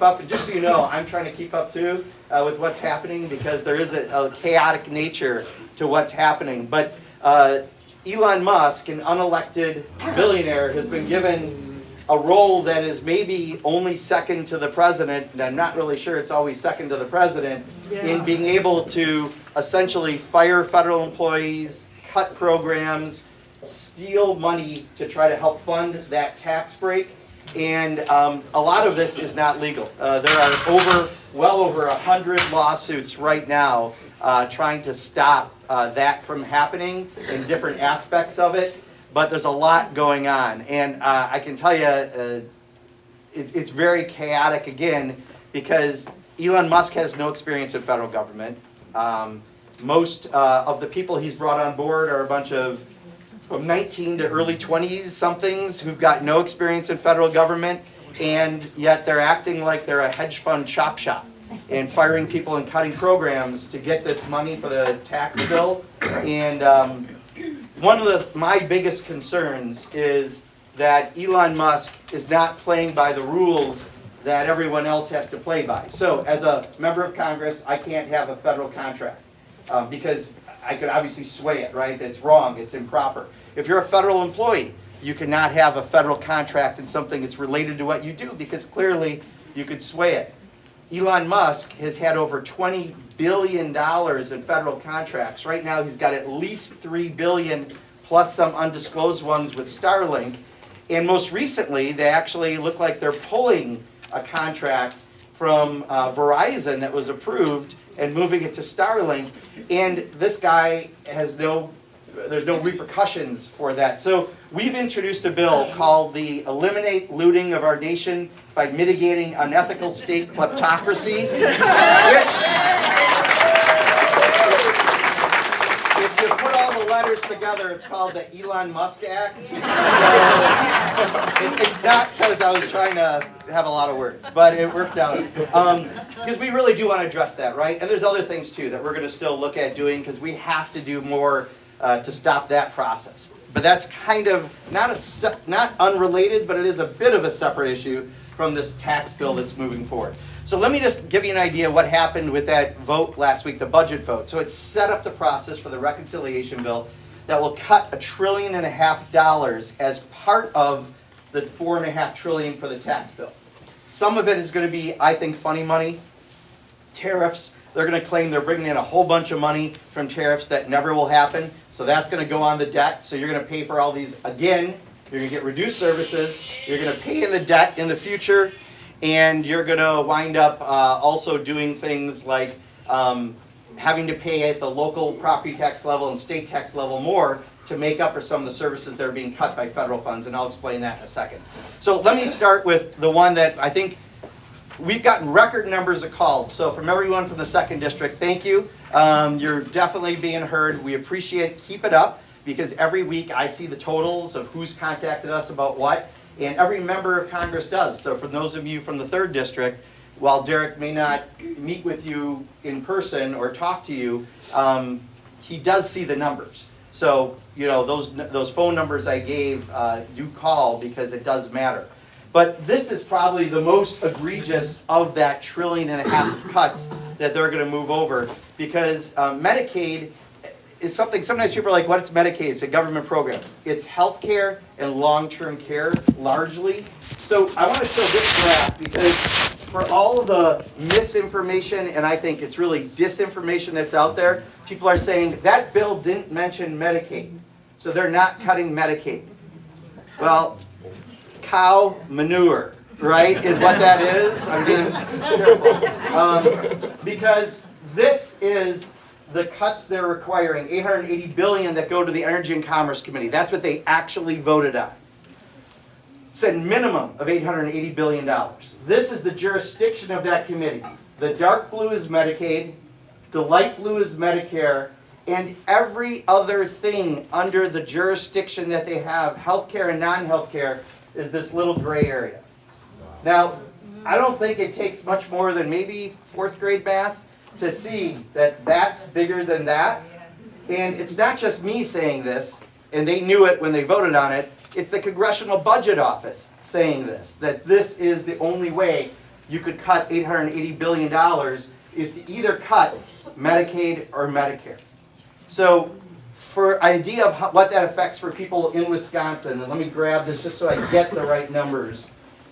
Up, and just so you know, I'm trying to keep up too with what's happening because there is a chaotic nature to what's happening. But Elon Musk, an unelected billionaire, has been given a role that is maybe only second to the president, and I'm not really sure it's always second to the president, in being able to essentially fire federal employees, cut programs, steal money to try to help fund that tax break. And a lot of this is not legal. There are well over 100 lawsuits right now trying to stop that from happening in different aspects of it. But there's a lot going on. And I can tell you it's very chaotic again because Elon Musk has no experience in federal government. Most of the people he's brought on board are a bunch of from 19 to early 20s somethings who've got no experience in federal government, and yet they're acting like they're a hedge fund chop shop and firing people and cutting programs to get this money for the tax bill. And one of my biggest concerns is that Elon Musk is not playing by the rules that everyone else has to play by. So as a member of Congress, I can't have a federal contract because I could obviously sway it, right? It's wrong, it's improper. If you're a federal employee, you cannot have a federal contract in something that's related to what you do because clearly you could sway it. Elon Musk has had over $20 billion in federal contracts. Right now he's got at least $3 billion plus some undisclosed ones with Starlink. And most recently, they actually look like they're pulling a contract from Verizon that was approved and moving it to Starlink, and this guy has there's no repercussions for that. So we've introduced a bill called the Eliminate Looting of Our Nation by Mitigating Unethical State Kleptocracy, which, if you put all the letters together, it's called the Elon Musk Act. It's not because I was trying to have a lot of words, but it worked out. Because we really do want to address that, right? And there's other things too that we're going to still look at doing because we have to do more to stop that process. But that's kind of not unrelated, but it is a bit of a separate issue from this tax bill that's moving forward. So let me just give you an idea of what happened with that vote last week, the budget vote. So it set up the process for the reconciliation bill that will cut $1.5 trillion as part of the $4.5 trillion for the tax bill. Some of it is going to be, I think, funny money. Tariffs, they're going to claim they're bringing in a whole bunch of money from tariffs that never will happen. So that's going to go on the debt. So you're going to pay for all these again. You're going to get reduced services. You're going to pay in the debt in the future. And you're going to wind up also doing things like having to pay at the local property tax level and state tax level more to make up for some of the services that are being cut by federal funds, and I'll explain that in a second. So let me start with the one that I think we've gotten record numbers of calls. So from everyone from the 2nd District, thank you. You're definitely being heard. We appreciate it. Keep it up, because every week I see the totals of who's contacted us about what, and every member of Congress does. So for those of you from the 3rd District, while Derek may not meet with you in person or talk to you, he does see the numbers. So, you know, those phone numbers I gave do call because it does matter. But this is probably the most egregious of that $1.5 trillion of cuts that they're going to move over, because Medicaid is something, sometimes people are like, what's Medicaid? It's a government program. It's health care and long-term care, largely. So I want to show this graph because for all of the misinformation, and I think it's really disinformation that's out there, people are saying that bill didn't mention Medicaid, so they're not cutting Medicaid. Well, cow manure, right, is what that is. I'm being careful. Because this is the cuts they're requiring, $880 billion that go to the Energy and Commerce Committee. That's what they actually voted on. Said minimum of $880 billion. This is the jurisdiction of that committee. The dark blue is Medicaid, the light blue is Medicare, and every other thing under the jurisdiction that they have, healthcare and non-healthcare, is this little gray area. Now, I don't think it takes much more than maybe 4th grade math to see that that's bigger than that. And it's not just me saying this, and they knew it when they voted on it. It's the Congressional Budget Office saying this, that this is the only way you could cut $880 billion is to either cut Medicaid or Medicare. So for an idea of what that affects for people in Wisconsin, and let me grab this just so I get the right numbers.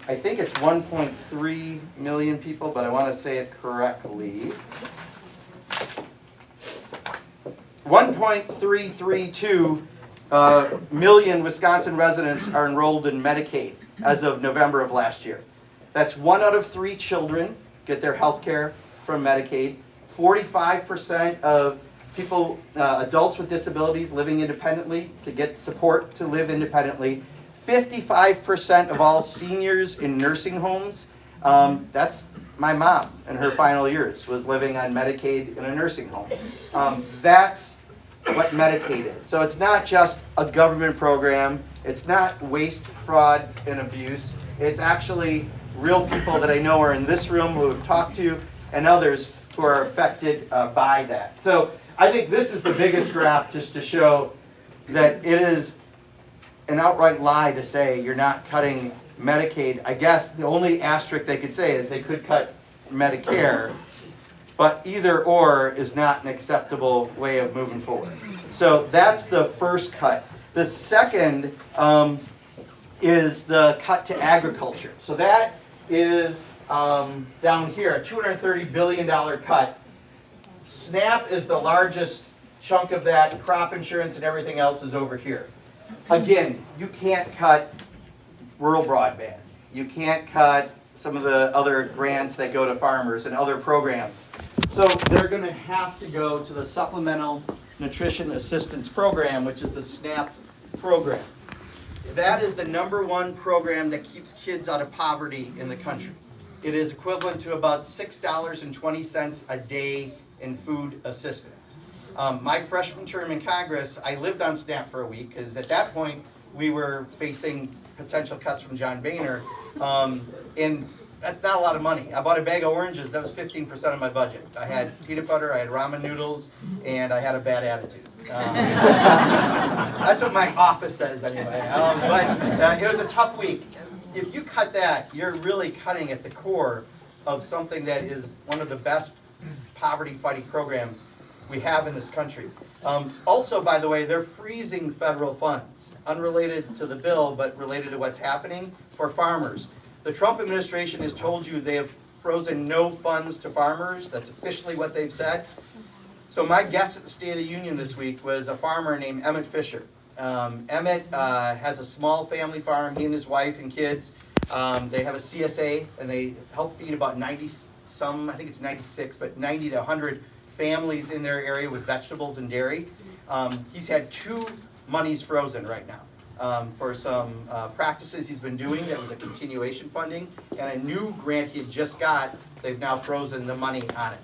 I think it's 1.3 million people, but I want to say it correctly. 1.332 million Wisconsin residents are enrolled in Medicaid as of November of last year. That's 1 out of 3 children get their health care from Medicaid. 45% of people, adults with disabilities living independently to get support to live independently. 55% of all seniors in nursing homes, that's my mom in her final years, was living on Medicaid in a nursing home. That's what Medicaid is. So it's not just a government program. It's not waste, fraud, and abuse. It's actually real people that I know are in this room who have talked to, and others who are affected by that. So I think this is the biggest graph just to show that it is an outright lie to say you're not cutting Medicaid. I guess the only asterisk they could say is they could cut Medicare, but either or is not an acceptable way of moving forward. So that's the first cut. The second is the cut to agriculture. So that is down here, a $230 billion cut. SNAP is the largest chunk of that. Crop insurance and everything else is over here. Again, you can't cut rural broadband. You can't cut some of the other grants that go to farmers and other programs. So they're going to have to go to the Supplemental Nutrition Assistance Program, which is the SNAP program. That is the #1 program that keeps kids out of poverty in the country. It is equivalent to about $6.20 a day in food assistance. My freshman term in Congress, I lived on SNAP for a week because at that point we were facing potential cuts from John Boehner, and that's not a lot of money. I bought a bag of oranges, that was 15% of my budget. I had peanut butter, I had ramen noodles, and I had a bad attitude. That's what my office says anyway. But it was a tough week. If you cut that, you're really cutting at the core of something that is one of the best poverty-fighting programs we have in this country. Also, by the way, they're freezing federal funds, unrelated to the bill, but related to what's happening for farmers. The Trump administration has told you they have frozen no funds to farmers. That's officially what they've said. So my guest at the State of the Union this week was a farmer named Emmett Fisher. Emmett has a small family farm, he and his wife and kids. They have a CSA, and they help feed about 90 some, I think it's 96, but 90 to 100 families in their area with vegetables and dairy. He's had 2 monies frozen right now for some practices he's been doing that was a continuation funding, and a new grant he had just got, they've now frozen the money on it.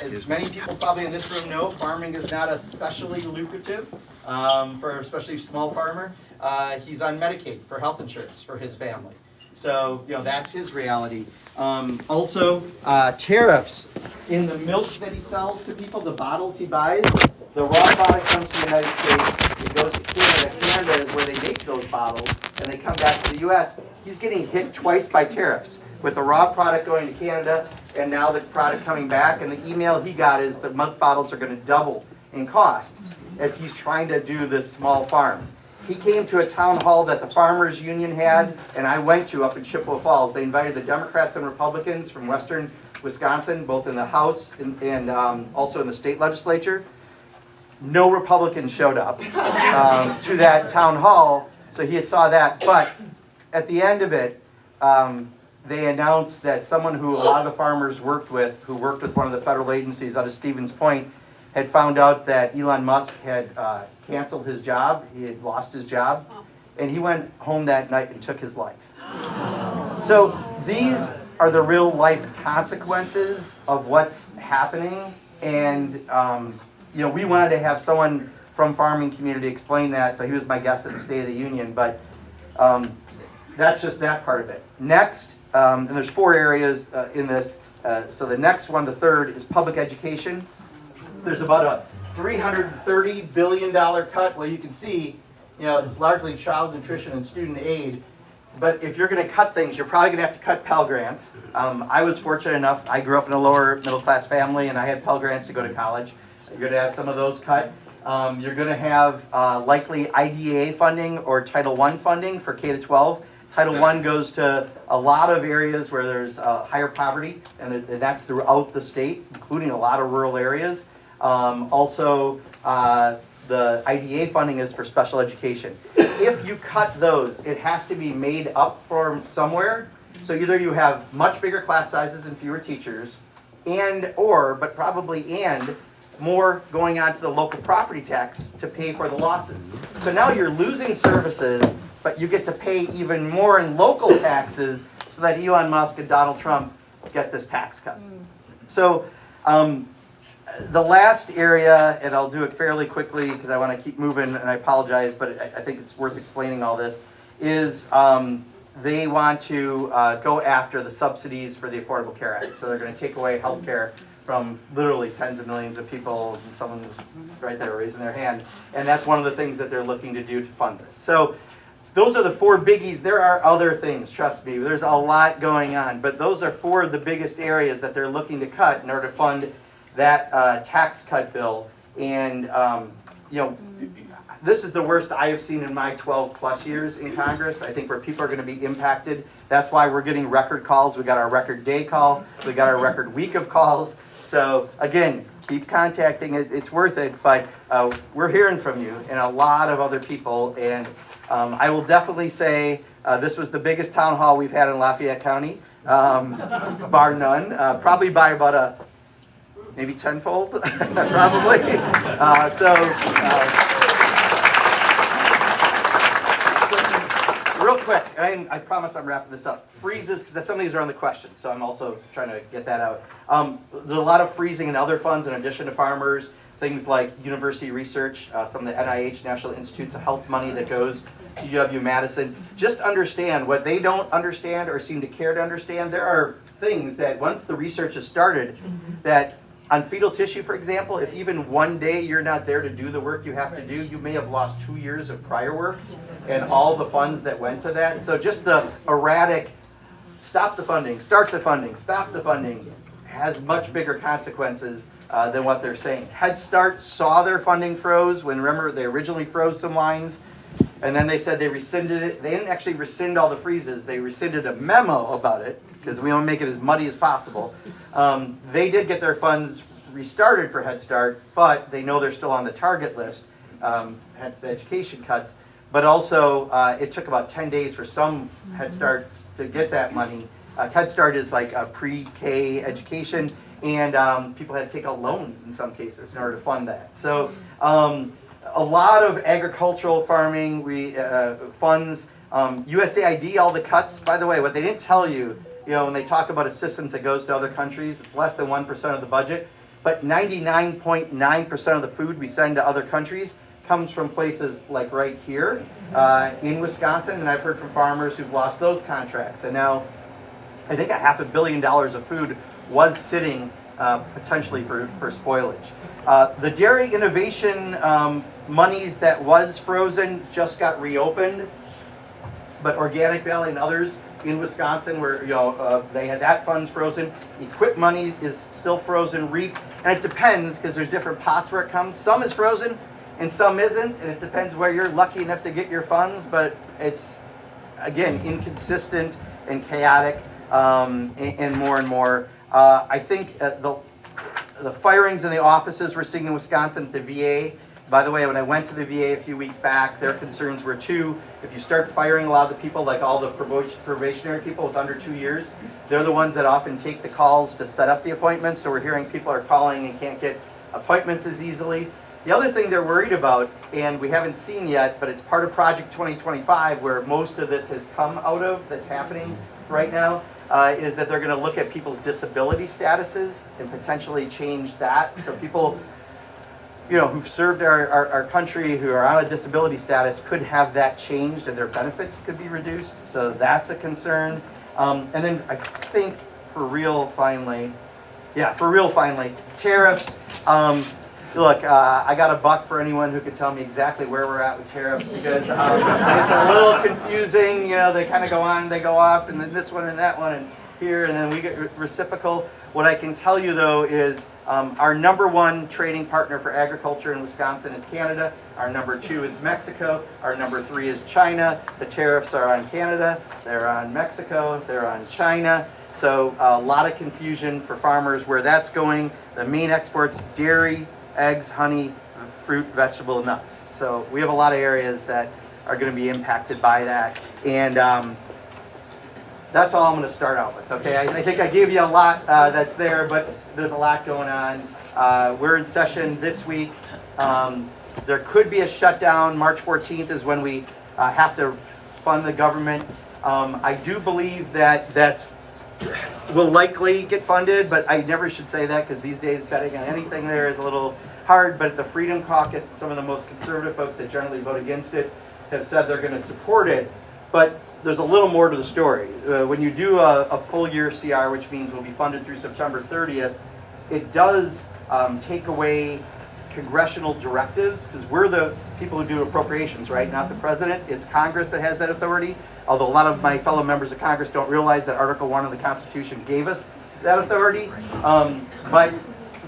As many people probably in this room know, farming is not especially lucrative for especially a small farmer. He's on Medicaid for health insurance for his family. So, that's his reality. Also, tariffs in the milk that he sells to people, the bottles he buys, the raw product comes to the United States, it goes to Canada. Canada is where they make those bottles, and they come back to the U.S. He's getting hit twice by tariffs, with the raw product going to Canada, and now the product coming back. And the email he got is that milk bottles are going to double in cost as he's trying to do this small farm. He came to a town hall that the Farmers Union had, and I went to up in Chippewa Falls. They invited the Democrats and Republicans from western Wisconsin, both in the House and also in the state legislature. No Republicans showed up to that town hall, so he saw that. But at the end of it, they announced that someone who a lot of the farmers worked with, who worked with one of the federal agencies out of Stevens Point, had found out that Elon Musk had canceled his job. He had lost his job, and he went home that night and took his life. So these are the real life consequences of what's happening, and we wanted to have someone from farming community explain that, so he was my guest at the State of the Union, but that's just that part of it. Next, and there's 4 areas in this, so the next one, the third, is public education. There's about a $330 billion cut. Well, you can see, it's largely child nutrition and student aid. But if you're going to cut things, you're probably going to have to cut Pell Grants. I was fortunate enough, I grew up in a lower middle class family and I had Pell Grants to go to college. You're going to have some of those cut. You're going to have likely IDEA funding or Title I funding for K to 12. Title I goes to a lot of areas where there's higher poverty, and that's throughout the state, including a lot of rural areas. Also, the IDEA funding is for special education. If you cut those, it has to be made up from somewhere. So either you have much bigger class sizes and fewer teachers, but probably more going on to the local property tax to pay for the losses. So now you're losing services, but you get to pay even more in local taxes so that Elon Musk and Donald Trump get this tax cut. So the last area, and I'll do it fairly quickly because I want to keep moving, and I apologize, but I think it's worth explaining all this, is they want to go after the subsidies for the Affordable Care Act. So they're going to take away health care from literally tens of millions of people, and someone's right there raising their hand, and that's one of the things that they're looking to do to fund this. So those are the four biggies. There are other things, trust me, there's a lot going on, but those are four of the biggest areas that they're looking to cut in order to fund that tax cut bill. And this is the worst I have seen in my 12 plus years in Congress. I think where people are going to be impacted. That's why we're getting record calls. We got our record day call. We got our record week of calls. So again, keep contacting it. It's worth it. But we're hearing from you and a lot of other people. And I will definitely say this was the biggest town hall we've had in Lafayette County, bar none. Probably by about maybe tenfold, probably. Real quick, and I promise I'm wrapping this up. Freezes, because some of these are on the question, so I'm also trying to get that out. There's a lot of freezing in other funds in addition to farmers, things like university research, some of the NIH, National Institutes of Health money that goes to UW-Madison. Just understand what they don't understand or seem to care to understand. There are things that once the research is started, that on fetal tissue, for example, if even one day you're not there to do the work you have to do, you may have lost 2 years of prior work and all the funds that went to that. So just the erratic, stop the funding, start the funding, stop the funding, has much bigger consequences than what they're saying. Head Start saw their funding froze when, remember, they originally froze some lines, and then they said they rescinded it. They didn't actually rescind all the freezes. They rescinded a memo about it, because we want to make it as muddy as possible. They did get their funds restarted for Head Start, but they know they're still on the target list, hence the education cuts. But also, it took about 10 days for some Head Starts to get that money. Head Start is like a pre-K education, and people had to take out loans in some cases in order to fund that. So a lot of agricultural farming funds, USAID, all the cuts. By the way, what they didn't tell you, when they talk about assistance that goes to other countries, it's less than 1% of the budget, but 99.9% of the food we send to other countries comes from places like right here in Wisconsin, and I've heard from farmers who've lost those contracts. And now, I think $500 million of food was sitting potentially for spoilage. The dairy innovation monies that was frozen just got reopened, but Organic Valley and others in Wisconsin where they had that funds frozen. Equip money is still frozen. REAP, and it depends because there's different pots where it comes. Some is frozen and some isn't, and it depends where you're lucky enough to get your funds, but it's, again, inconsistent and chaotic and more. I think the firings in the offices we're seeing in Wisconsin at the VA, by the way, when I went to the VA a few weeks back, their concerns were too, if you start firing a lot of the people, like all the probationary people with under 2 years, they're the ones that often take the calls to set up the appointments, so we're hearing people are calling and can't get appointments as easily. The other thing they're worried about, and we haven't seen yet, but it's part of Project 2025, where most of this has come out of, that's happening right now, is that they're going to look at people's disability statuses and potentially change that. So people who've served our country, who are on a disability status, could have that changed and their benefits could be reduced. So that's a concern. And then I think for real finally, tariffs. Look, I got a buck for anyone who could tell me exactly where we're at with tariffs, because it's a little confusing. You know, they kind of go on, they go off, and then this one and that one and here, and then we get reciprocal. What I can tell you, though, is our #1 trading partner for agriculture in Wisconsin is Canada. Our #2 is Mexico. Our #3 is China. The tariffs are on Canada. They're on Mexico. They're on China. So a lot of confusion for farmers where that's going. The main exports: dairy, eggs, honey, fruit, vegetable, nuts. So we have a lot of areas that are going to be impacted by that. And that's all I'm going to start out with, okay? I think I gave you a lot that's there, but there's a lot going on. We're in session this week. There could be a shutdown. March 14th is when we have to fund the government. I do believe that that's will likely get funded, but I never should say that, because these days betting on anything there is a little hard. But the Freedom Caucus, some of the most conservative folks that generally vote against it, have said they're going to support it. But there's a little more to the story. When you do a full year CR, which means we'll be funded through September 30th, it does take away congressional directives, because we're the people who do appropriations, right? Not the president. It's Congress that has that authority. Although a lot of my fellow members of Congress don't realize that Article 1 of the Constitution gave us that authority. But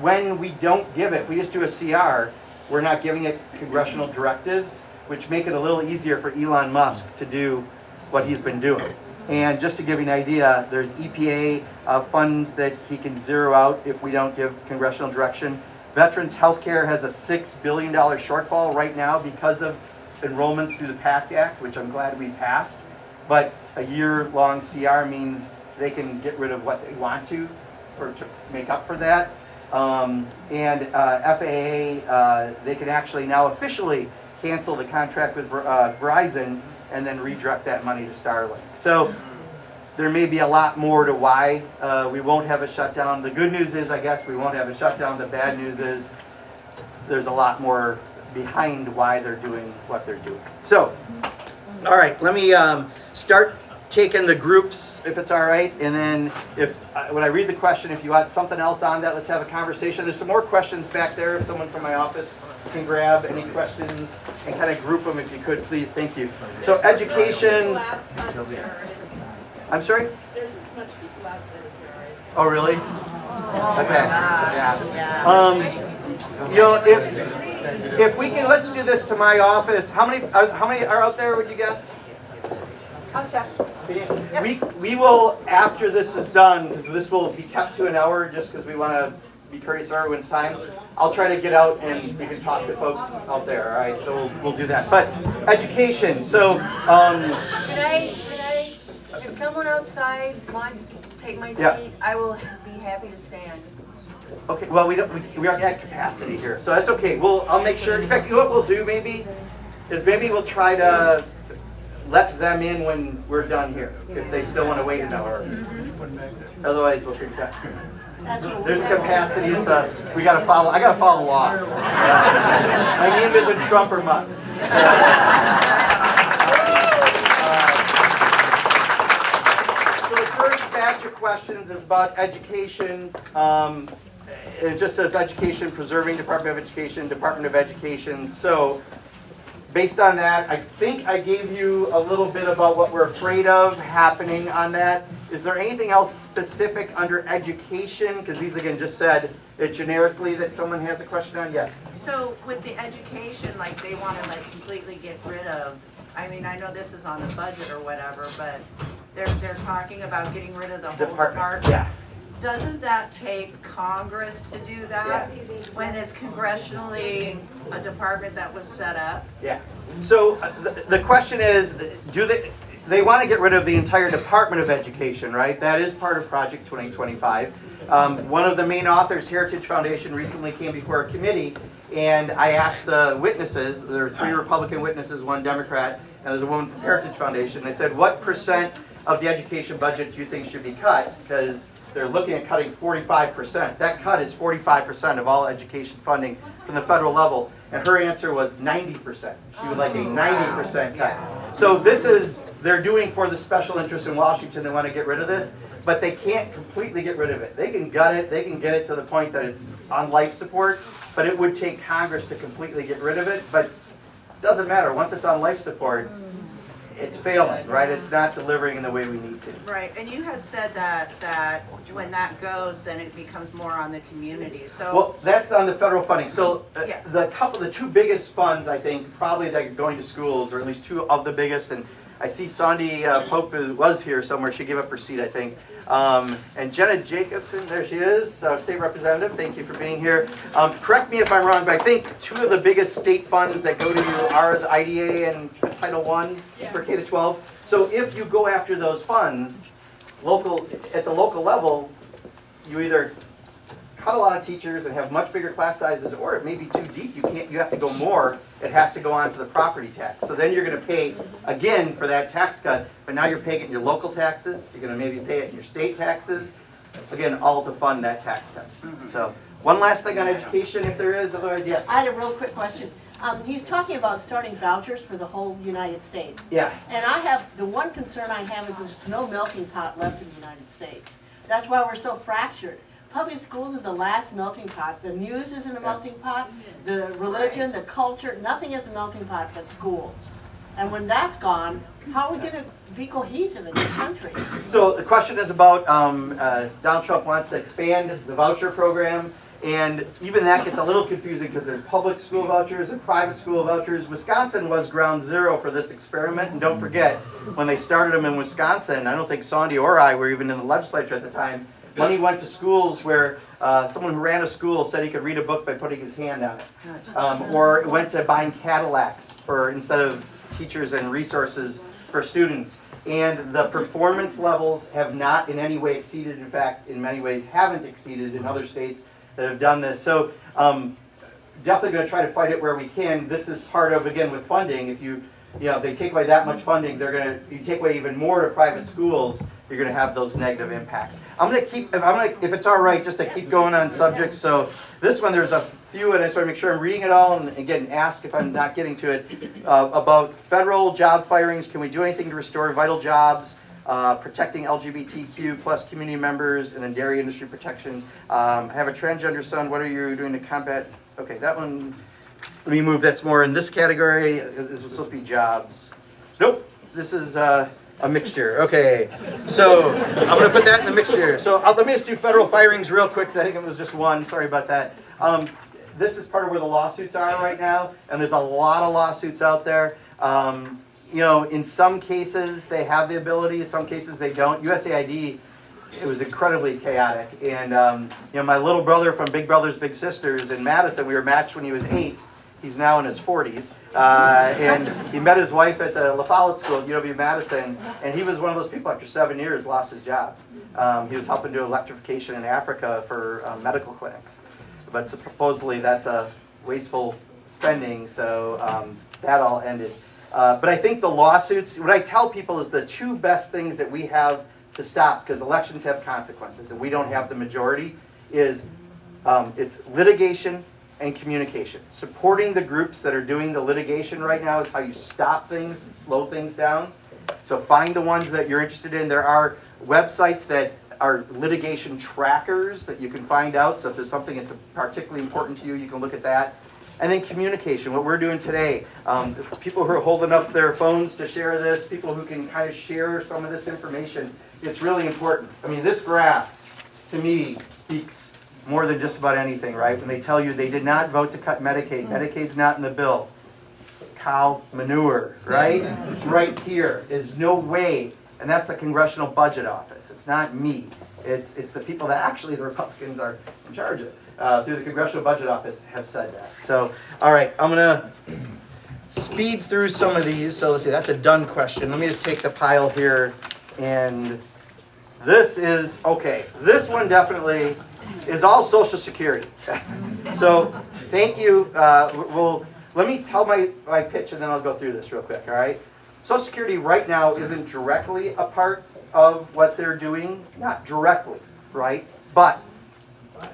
when we don't give it, if we just do a CR, we're not giving it congressional directives, which make it a little easier for Elon Musk to do what he's been doing. And just to give you an idea, there's EPA funds that he can zero out if we don't give congressional direction. Veterans Healthcare has a $6 billion shortfall right now because of enrollments through the PACT Act, which I'm glad we passed. But a year-long CR means they can get rid of what they want to make up for that. FAA, they can actually now officially cancel the contract with Verizon and then redirect that money to Starlink. So there may be a lot more to why we won't have a shutdown. The good news is, I guess, we won't have a shutdown. The bad news is there's a lot more behind why they're doing what they're doing. So, all right, let me start taking the groups, if it's all right. And then when I read the question, if you want something else on that, let's have a conversation. There's some more questions back there. If someone from my office can grab any questions and kind of group them, if you could, please. Thank you. So education. I'm sorry? There's as much people outside as there are. Oh, really? Okay. Yeah. You know, if we can, let's do this to my office. How many are out there? Would you guess? I'll check. We will, after this is done, because this will be kept to an hour, just because we want to be courteous of everyone's time. I'll try to get out and we can talk to folks out there. All right, so we'll do that. But education. So. If someone outside wants to take my seat, yeah. I will be happy to stand. Okay. Well, we aren't at capacity here, so that's okay. I'll make sure. In fact, you know what we'll do maybe we'll try to let them in when we're done here, if they still want to wait an hour. Otherwise, we'll fix that. There's capacity, so we gotta follow. I gotta follow law. My name isn't Trump or Musk. So the first batch of questions is about education. It just says education, preserving Department of Education, Department of Education. So based on that, I think I gave you a little bit about what we're afraid of happening on that. Is there anything else specific under education? Because these, again, just said it generically that someone has a question on. Yes? So with the education, like they want to like completely get rid of, I mean, I know this is on the budget or whatever, but they're talking about getting rid of the whole department. Yeah. Doesn't that take Congress to do that when it's congressionally a department that was set up? Yeah. So the question is, do they want to get rid of the entire Department of Education, right? That is part of Project 2025. One of the main authors, Heritage Foundation, recently came before a committee, and I asked the witnesses, there are 3 Republican witnesses, 1 Democrat, and there's a woman from Heritage Foundation. I said, what % of the education budget do you think should be cut? Because they're looking at cutting 45%. That cut is 45% of all education funding from the federal level. And her answer was 90%. She would like a 90% cut. So this is, they're doing for the special interests in Washington. They want to get rid of this. but they can't completely get rid of it. They can gut it, they can get it to the point that it's on life support, but it would take Congress to completely get rid of it, but it doesn't matter. Once it's on life support, it's failing, right? It's not delivering in the way we need to. Right, and you had said that when that goes, then it becomes more on the community, so. Well, that's on the federal funding. So Yeah. the two biggest funds, I think, probably that are going to schools, or at least two of the biggest, and I see Sandy Pope was here somewhere. She gave up her seat, I think. And Jenna Jacobson, there she is, state representative. Thank you for being here. Correct me if I'm wrong, but I think two of the biggest state funds that go to you are the IDA and Title I for K-12. So if you go after those funds, at the local level, you either cut a lot of teachers and have much bigger class sizes, or it may be too deep. You have to go more. It has to go on to the property tax. So then you're going to pay again for that tax cut, but now you're paying it in your local taxes. You're going to maybe pay it in your state taxes. Again, all to fund that tax cut. So one last thing on education, if there is. Otherwise, yes. I had a real quick question. He's talking about starting vouchers for the whole United States. Yeah. And the one concern I have is there's no melting pot left in the United States. That's why we're so fractured. Public schools are the last melting pot. The news isn't a melting pot. The religion, the culture, nothing is a melting pot but schools. And when that's gone, how are we going to be cohesive in this country? So the question is about Donald Trump wants to expand the voucher program, and even that gets a little confusing because there's public school vouchers and private school vouchers. Wisconsin was ground zero for this experiment, and don't forget, when they started them in Wisconsin, I don't think Sandy or I were even in the legislature at the time. Money went to schools where someone who ran a school said he could read a book by putting his hand on it. Or it went to buying Cadillacs instead of teachers and resources for students. And the performance levels have not in any way exceeded, in fact, in many ways haven't exceeded in other states that have done this. So definitely going to try to fight it where we can. This is part of, again, with funding, if they take away that much funding, you take away even more to private schools, you're going to have those negative impacts. If it's all right, just to keep going on subjects. So this one, there's a few, and I sort of make sure I'm reading it all, and again, ask if I'm not getting to it, about federal job firings. Can we do anything to restore vital jobs, protecting LGBTQ plus community members, and then dairy industry protections? I have a transgender son. What are you doing to combat? Okay, that one, let me move. That's more in this category. This was supposed to be jobs. Nope, this is a mixture. Okay, so I'm going to put that in the mixture. So let me just do federal firings real quick, because I think it was just one. Sorry about that. This is part of where the lawsuits are right now, and there's a lot of lawsuits out there. In some cases they have the ability, in some cases they don't. USAID, it was incredibly chaotic, and my little brother from Big Brothers Big Sisters in Madison, we were matched when he was 8. He's now in his 40s, and he met his wife at the La Follette School at UW-Madison, and he was one of those people after 7 years lost his job. He was helping do electrification in Africa for medical clinics, but supposedly that's a wasteful spending, so that all ended. But I think the lawsuits, what I tell people is the two best things that we have to stop, because elections have consequences, and we don't have the majority, is it's litigation and communication. Supporting the groups that are doing the litigation right now is how you stop things and slow things down. So find the ones that you're interested in. There are websites that are litigation trackers that you can find out. So if there's something that's particularly important to you, you can look at that. And then communication, what we're doing today. People who are holding up their phones to share this, people who can kind of share some of this information. It's really important. I mean, this graph, to me, speaks more than just about anything, right? When they tell you they did not vote to cut Medicaid. Medicaid's not in the bill. Cow manure, right? It's right here. There's no way, and that's the Congressional Budget Office. It's not me. It's the people that actually the Republicans are in charge of, through the Congressional Budget Office, have said that. So, all right, I'm gonna speed through some of these. So let's see, that's a done question. Let me just take the pile here, and this is, okay, this one definitely is all Social Security. So thank you. Let me tell my pitch, and then I'll go through this real quick, all right? Social Security right now isn't directly a part of what they're doing, not directly, right? But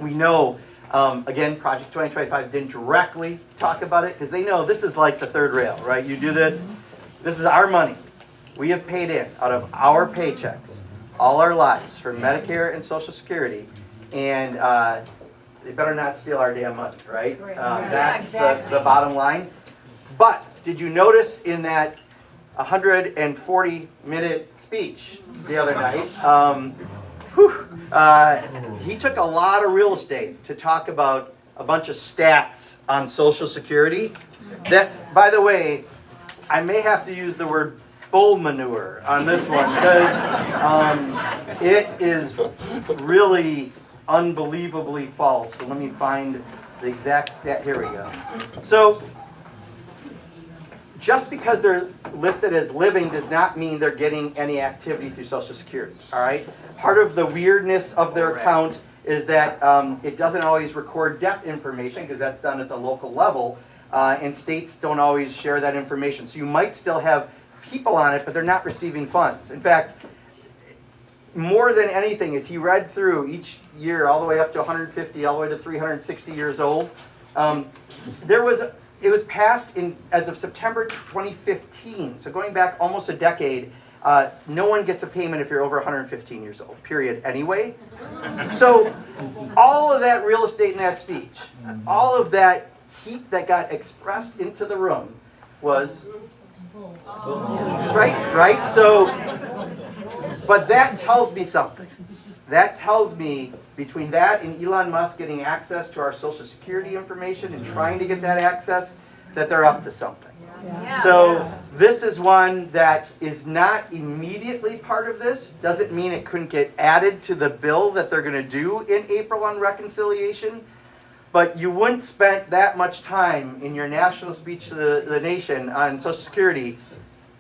we know, again, Project 2025 didn't directly talk about it, because they know this is like the third rail, right? You do this, this is our money. We have paid in out of our paychecks all our lives for Medicare and Social Security, and they better not steal our damn money, right? That's the bottom line. But did you notice in that 140-minute speech the other night, he took a lot of real estate to talk about a bunch of stats on Social Security that, by the way, I may have to use the word bull manure on this one because it is really unbelievably false. So let me find the exact stat. Here we go. So just because they're listed as living does not mean they're getting any activity through Social Security, all right? Part of the weirdness of their account is that it doesn't always record death information because that's done at the local level, and states don't always share that information. So you might still have people on it, but they're not receiving funds. In fact, more than anything, as he read through each year all the way up to 150, all the way to 360 years old, it was passed as of September 2015, so going back almost a decade. No one gets a payment if you're over 115 years old, period, anyway. So all of that real estate in that speech, all of that heat that got expressed into the room was, right? So, but that tells me something. That tells me between that and Elon Musk getting access to our Social Security information and trying to get that access, that they're up to something. So this is one that is not immediately part of this. Doesn't mean it couldn't get added to the bill that they're going to do in April on reconciliation. But you wouldn't spend that much time in your national speech to the nation on Social Security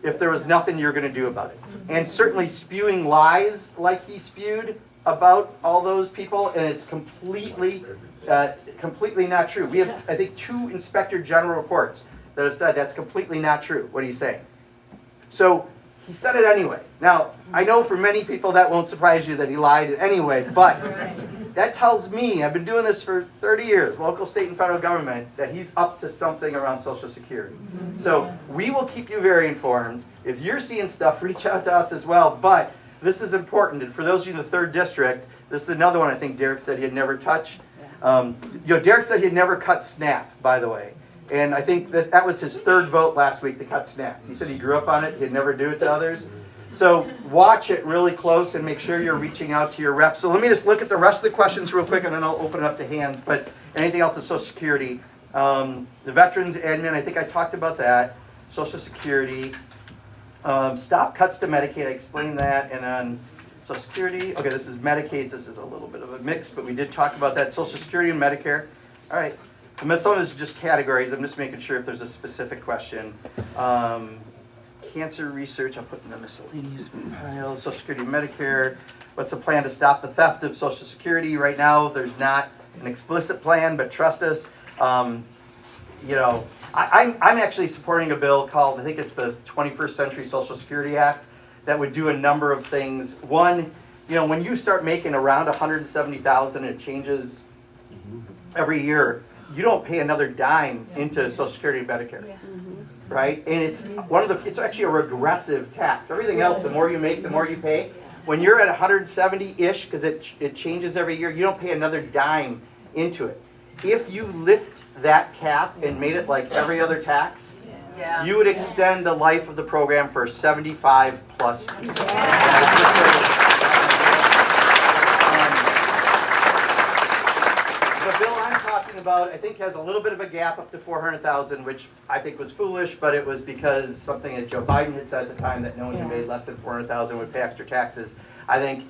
if there was nothing you're going to do about it. And certainly spewing lies like he spewed about all those people, and it's completely not true. We have, I think, 2 Inspector General reports that have said that's completely not true, what he's saying. So he said it anyway. Now, I know for many people that won't surprise you that he lied anyway, but that tells me, I've been doing this for 30 years, local, state, and federal government, that he's up to something around Social Security. So we will keep you very informed. If you're seeing stuff, reach out to us as well, but this is important. And for those of you in the 3rd District, this is another one I think Derek said he'd never touch. Derek said he'd never cut SNAP, by the way. And I think that was his 3rd vote last week to cut SNAP. He said he grew up on it. He'd never do it to others. So watch it really close and make sure you're reaching out to your reps. So let me just look at the rest of the questions real quick, and then I'll open it up to hands. But anything else with Social Security? The Veterans Admin, I think I talked about that. Social Security. Stop cuts to Medicaid, I explained that. And then Social Security. Okay, this is Medicaid. This is a little bit of a mix, but we did talk about that. Social Security and Medicare. All right. Some of this is just categories. I'm just making sure if there's a specific question. Cancer research, I'll put in the miscellaneous pile. Social Security, Medicare. What's the plan to stop the theft of Social Security? Right now, there's not an explicit plan, but trust us. I'm actually supporting a bill called, I think it's the 21st Century Social Security Act, that would do a number of things. One, when you start making around $170,000, it changes every year. You don't pay another dime into Social Security and Medicare, right? And it's actually a regressive tax. Everything else, the more you make, the more you pay. When you're at 170-ish, because it changes every year, you don't pay another dime into it. If you lift that cap and made it like every other tax, you would extend the life of the program for 75 plus years. The bill I'm talking about, I think, has a little bit of a gap up to $400,000, which I think was foolish, but it was because something that Joe Biden had said at the time, that no one who made less than $400,000 would pay extra taxes. I think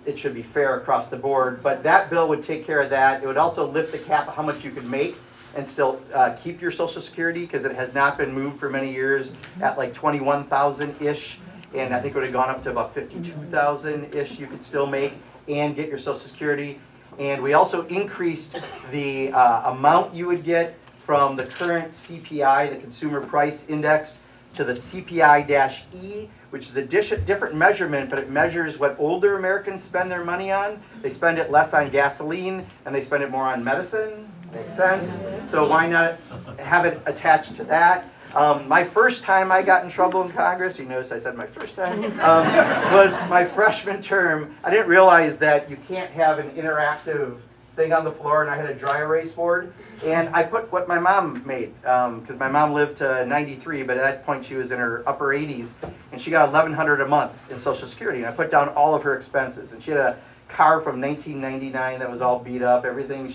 it should be fair across the board, but that bill would take care of that. It would also lift the cap of how much you could make and still keep your Social Security, because it has not been moved for many years, at like 21,000-ish, and I think it would have gone up to about 52,000-ish you could still make and get your Social Security. And we also increased the amount you would get from the current CPI, the Consumer Price Index, to the CPI-E, which is a different measurement, but it measures what older Americans spend their money on. They spend it less on gasoline, and they spend it more on medicine. Makes sense? So why not have it attached to that? My first time I got in trouble in Congress, you notice I said my first time, was my freshman term. I didn't realize that you can't have an interactive thing on the floor, and I had a dry erase board, and I put what my mom made, because my mom lived to 93, but at that point she was in her upper 80s, and she got $1,100 a month in Social Security, and I put down all of her expenses, and she had a car from 1999 that was all beat up, everything,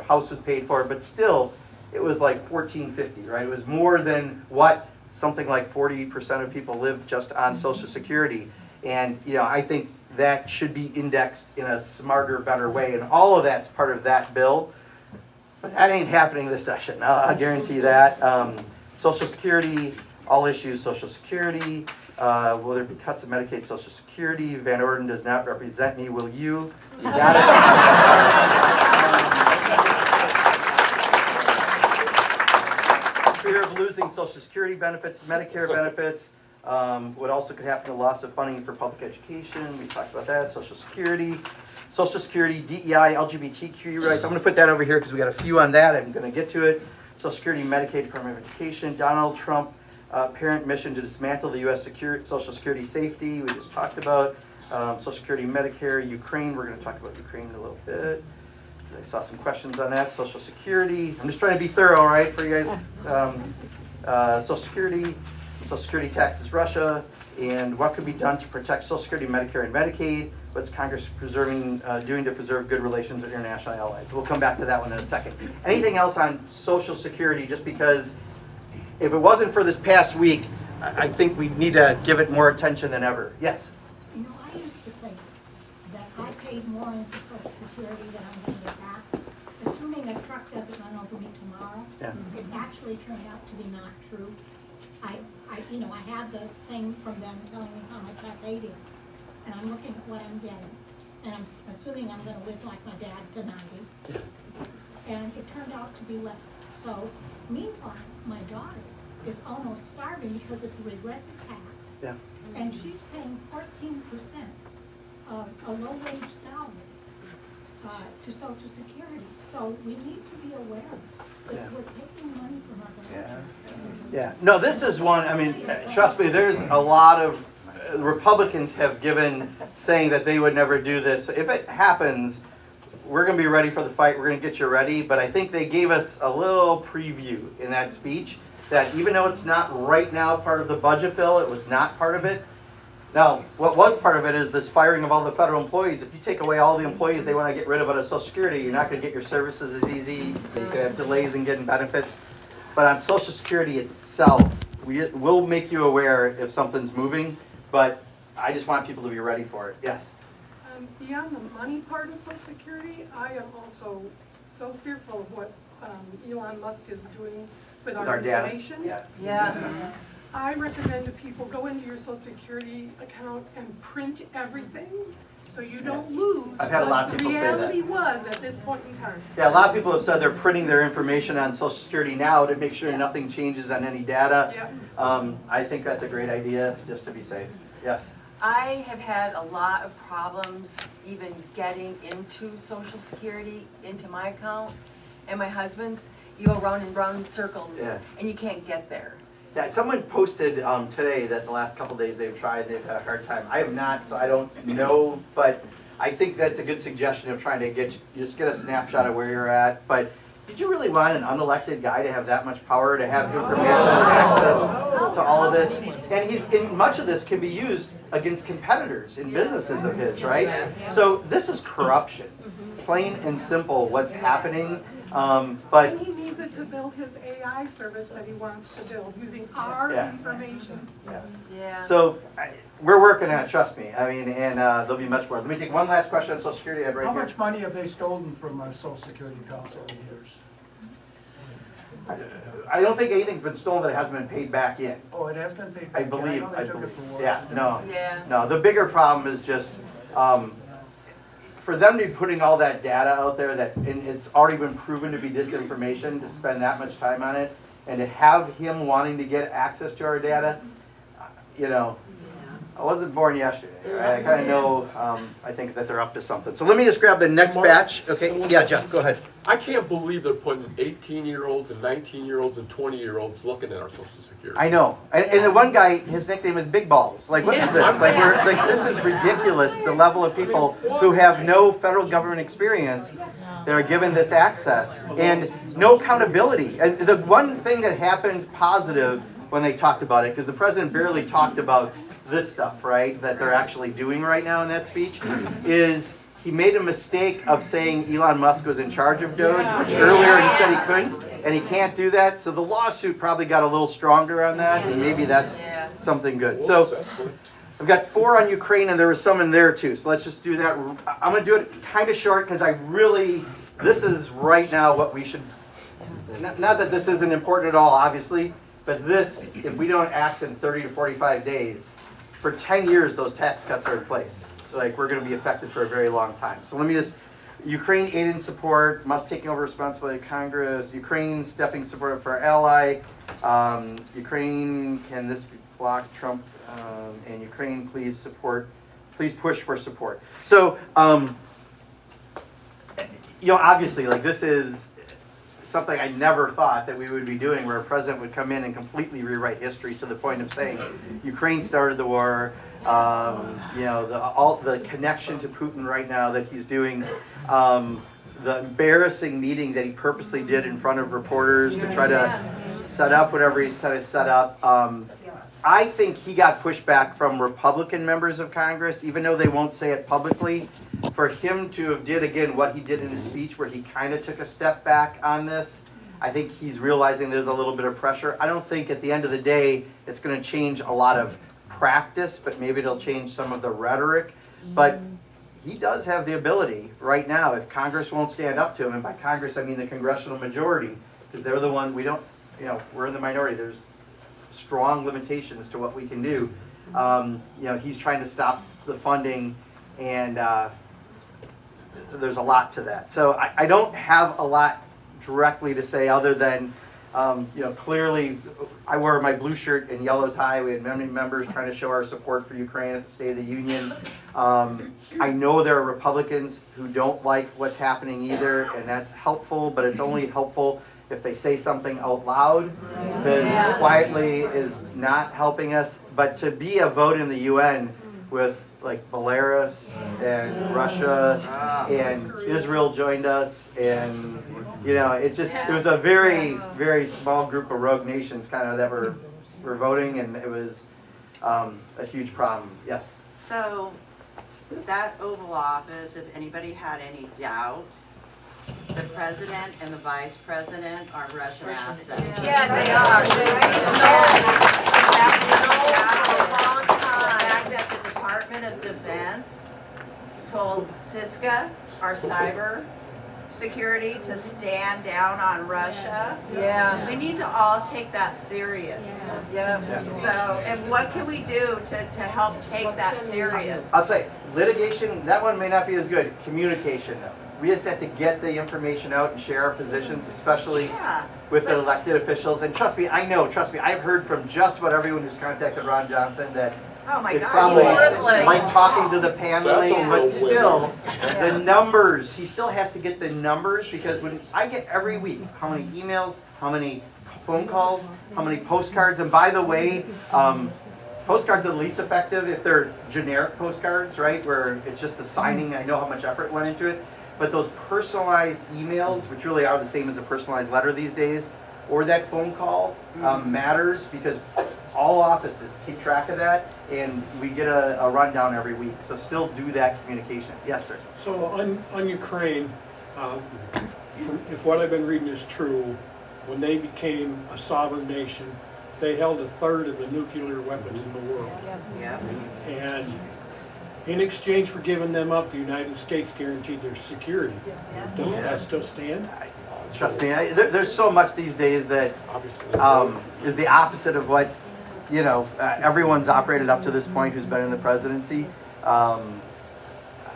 house was paid for, but still, it was like $1,450, right? It was more than what something like 40% of people live just on Social Security, and I think that should be indexed in a smarter, better way. And all of that's part of that bill. But that ain't happening this session. I'll guarantee that. Social Security, all issues Social Security. Will there be cuts of Medicaid Social Security? Van Orden does not represent me. Will you? You got it. Fear of losing Social Security benefits, Medicare benefits. What also could happen to loss of funding for public education. We talked about that. Social Security, DEI, LGBTQ rights. I'm going to put that over here because we got a few on that. I'm going to get to it. Social Security, Medicaid, Department of Education. Donald Trump, parent mission to dismantle the U.S. Social Security safety. We just talked about Social Security, Medicare, Ukraine. We're going to talk about Ukraine in a little bit. I saw some questions on that. Social Security. I'm just trying to be thorough, right, for you guys. Social Security taxes Russia, and what could be done to protect Social Security, Medicare, and Medicaid. What's Congress doing to preserve good relations with international allies? We'll come back to that one in a second. Anything else on Social Security, just because if it wasn't for this past week, I think we need to give it more attention than ever. Yes? I used to think that I paid more into Social Security than I'm going to get back. Assuming a truck doesn't run over me tomorrow, it actually turned out to be not true. I had the thing from them telling me how much I paid in, and I'm looking at what I'm getting, and I'm assuming I'm going to live like my dad to 90, and it turned out to be less. So, meanwhile, my daughter is almost starving because it's a regressive tax, and she's paying 14% of a low-wage salary to Social Security. So we need to be aware that we're taking money from our grandchildren. No, this is one, trust me, there's a lot of Republicans have given saying that they would never do this. If it happens, we're going to be ready for the fight. We're going to get you ready. But I think they gave us a little preview in that speech that even though it's not right now part of the budget bill, it was not part of it. Now, what was part of it is this firing of all the federal employees. If you take away all the employees they want to get rid of out of Social Security, you're not going to get your services as easy. You could have delays in getting benefits. But on Social Security itself, we'll make you aware if something's moving, but I just want people to be ready for it. Yes? Beyond the money part of Social Security, I am also so fearful of what Elon Musk is doing with our information. Yeah. I recommend that people go into your Social Security account and print everything so you don't lose I've had a lot of what people the say that. reality was at this point in time. Yeah, a lot of people have said they're printing their information on Social Security now to make sure nothing changes on any data. I think that's a great idea, just to be safe. Yes? I have had a lot of problems even getting into Social Security, into my account, and my husband's. You go round and round in circles, and you can't get there. Yeah, someone posted today that the last couple days they've tried, they've had a hard time. I have not, so I don't know, but I think that's a good suggestion of trying to just get a snapshot of where you're at. But did you really want an unelected guy to have that much power to have information and access to all of this? And much of this can be used against competitors in businesses of his, right? So this is corruption, plain and simple. What's happening? But And he needs it to build his AI service that he wants to build using our information. So we're working on it, trust me. And there'll be much more. Let me take one last question on Social Security. How much money have they stolen from our Social Security accounts over the years? I don't think anything's been stolen that hasn't been paid back in. Oh, it has been paid back. I believe. know they took it for war. No. The bigger problem is just for them to be putting all that data out there and it's already been proven to be disinformation, to spend that much time on it, and to have him wanting to get access to our data, I wasn't born yesterday, right? I kind of know, I think that they're up to something. So let me just grab the next batch. Okay, yeah, Jeff, go ahead. I can't believe they're putting 18-year-olds and 19-year-olds and 20-year-olds looking at our Social Security. I know. And the one guy, his nickname is Big Balls. Like, what is this? Like, this is ridiculous, the level of people who have no federal government experience that are given this access and no accountability. And the one thing that happened positive when they talked about it, because the president barely talked about this stuff, right, that they're actually doing right now in that speech, is he made a mistake of saying Elon Musk was in charge of Doge, which earlier he said he couldn't, and he can't do that. So the lawsuit probably got a little stronger on that, and maybe that's something good. So I've got 4 on Ukraine, and there was some in there too. So let's just do that. I'm going to do it kind of short because this is right now what we should, not that this isn't important at all, obviously, but this, if we don't act in 30 to 45 days, for 10 years those tax cuts are in place. Like, we're going to be affected for a very long time. So let me just, Ukraine aid and support, Musk taking over responsibility of Congress, Ukraine stepping support for our ally, Ukraine, can this block Trump, and Ukraine, please push for support. So, obviously, like, this is something I never thought that we would be doing, where a president would come in and completely rewrite history to the point of saying Ukraine started the war. The connection to Putin right now that he's doing, the embarrassing meeting that he purposely did in front of reporters to try to set up whatever he's trying to set up. I think he got pushback from Republican members of Congress, even though they won't say it publicly. For him to have did again what he did in his speech, where he kind of took a step back on this, I think he's realizing there's a little bit of pressure. I don't think at the end of the day it's going to change a lot of practice, but maybe it'll change some of the rhetoric. But he does have the ability right now, if Congress won't stand up to him, and by Congress I mean the congressional majority, because they're the one, we're in the minority, there's strong limitations to what we can do. He's trying to stop the funding, and there's a lot to that. So I don't have a lot directly to say other than, clearly I wore my blue shirt and yellow tie. We had many members trying to show our support for Ukraine at the State of the Union. I know there are Republicans who don't like what's happening either, and that's helpful, but it's only helpful if they say something out loud, because quietly is not helping us. But to be a vote in the UN with like Belarus and Russia and Israel joined us, and it was a very, very small group of rogue nations kind of that were voting, and it was a huge problem. Yes? So that Oval Office, if anybody had any doubt, the president and the vice president are Russian assets. Yeah, they are. The fact that the Department of Defense told Siska, our cyber security, to stand down on Russia. Yeah. We need to all take that serious. Yeah. So, and what can we do to help take that serious? I'll tell you, litigation, that one may not be as good. Communication, though. We just have to get the information out and share our positions, especially with the elected officials. And trust me, I've heard from just about everyone who's contacted Ron Johnson that it's probably like talking to the paneling, but still, the numbers, he still has to get the numbers, because when I get every week how many emails, how many phone calls, how many postcards, and by the way, postcards are the least effective if they're generic postcards, right, where it's just the signing and I know how much effort went into it. But those personalized emails, which really are the same as a personalized letter these days, or that phone call matters, because all offices keep track of that, and we get a rundown every week. So still do that communication. Yes, sir. So on Ukraine, if what I've been reading is true, when they became a sovereign nation, they held a third of the nuclear weapons in the world. Yeah. And in exchange for giving them up, the United States guaranteed their security. Doesn't that still stand? Trust me, there's so much these days that is the opposite of what everyone's operated up to this point who's been in the presidency. I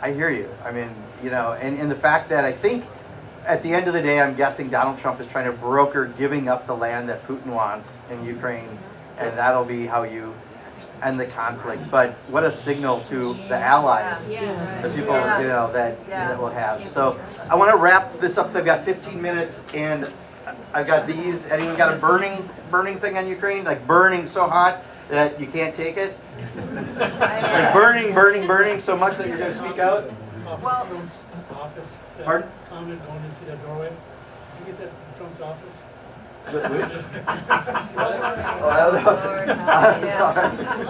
hear you. I mean, and the fact that I think at the end of the day, I'm guessing Donald Trump is trying to broker giving up the land that Putin wants in Ukraine, and that'll be how you end the conflict. But what a signal to the allies, the people that we'll have. So I want to wrap this up because I've got 15 minutes and I've got these. Anyone got a burning thing on Ukraine? Like burning so hot that you can't take it? Like burning so much that you're going to speak out? Well, Office. Pardon? Comment going into that doorway. Did you get that from Trump's office?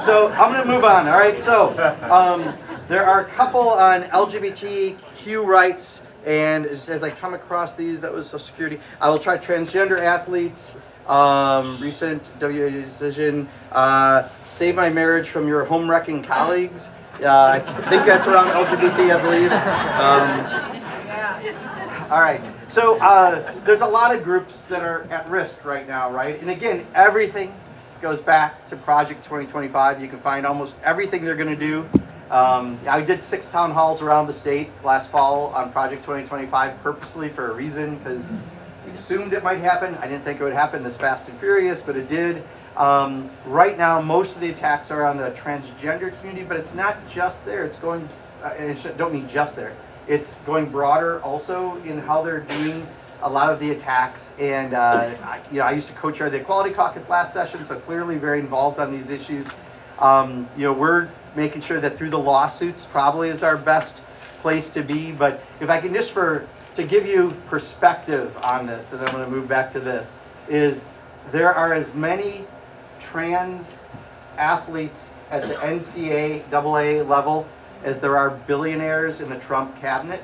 So I'm going to move on. All right. So there are a couple on LGBTQ rights, and as I come across these, that was Social Security. I will try transgender athletes. Recent WA decision. Save my marriage from your home wrecking colleagues. I think that's around LGBT, I believe. All right. So there's a lot of groups that are at risk right now, right? And again, everything goes back to Project 2025. You can find almost everything they're going to do. I did 6 town halls around the state last fall on Project 2025 purposely for a reason, because we assumed it might happen. I didn't think it would happen this fast and furious, but it did. Right now, most of the attacks are on the transgender community, but it's not just there. It's going, don't mean just there. It's going broader also in how they're doing a lot of the attacks. And I used to co-chair the Equality Caucus last session, so clearly very involved on these issues. We're making sure that through the lawsuits probably is our best place to be. But if I can just to give you perspective on this, and I'm going to move back to this, is there are as many trans athletes at the NCAA level as there are billionaires in the Trump cabinet.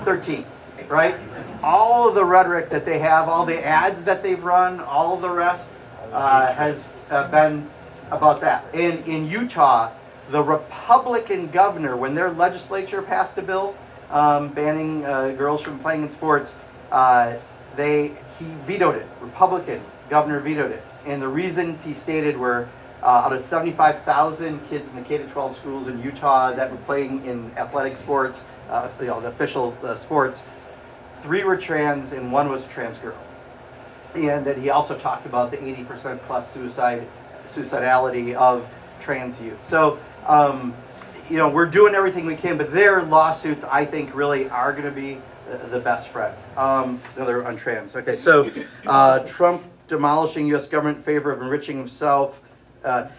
13, right? All of the rhetoric that they have, all the ads that they've run, all of the rest has been about that. And in Utah, the Republican governor, when their legislature passed a bill banning girls from playing in sports, he vetoed it. Republican governor vetoed it. And the reasons he stated were out of 75,000 kids in the K-12 schools in Utah that were playing in athletic sports, the official sports, 3 were trans and 1 was a trans girl. And that he also talked about the 80% plus suicidality of trans youth. So, we're doing everything we can, but their lawsuits, I think, really are going to be the best friend. They're on trans. Okay, so Trump demolishing U.S. government in favor of enriching himself. So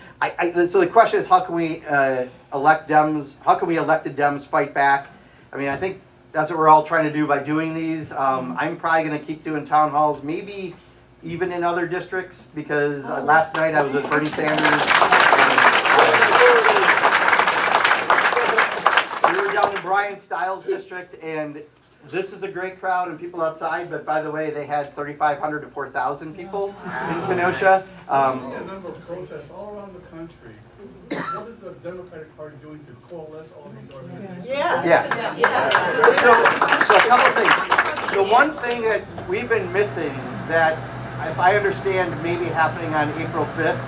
the question is, how can we elect Dems? How can we elected Dems fight back? I mean, I think that's what we're all trying to do by doing these. I'm probably going to keep doing town halls, maybe even in other districts, because last night I was with Bernie Sanders. We were down in Brian Stiles' district, and this is a great crowd and people outside, but by the way, they had 3,500 to 4,000 people in Kenosha. I've seen a number of protests all around the country. What is the Democratic Party doing to coalesce all these organizations? So a couple of things. The one thing that we've been missing that, if I understand, maybe happening on April 5th,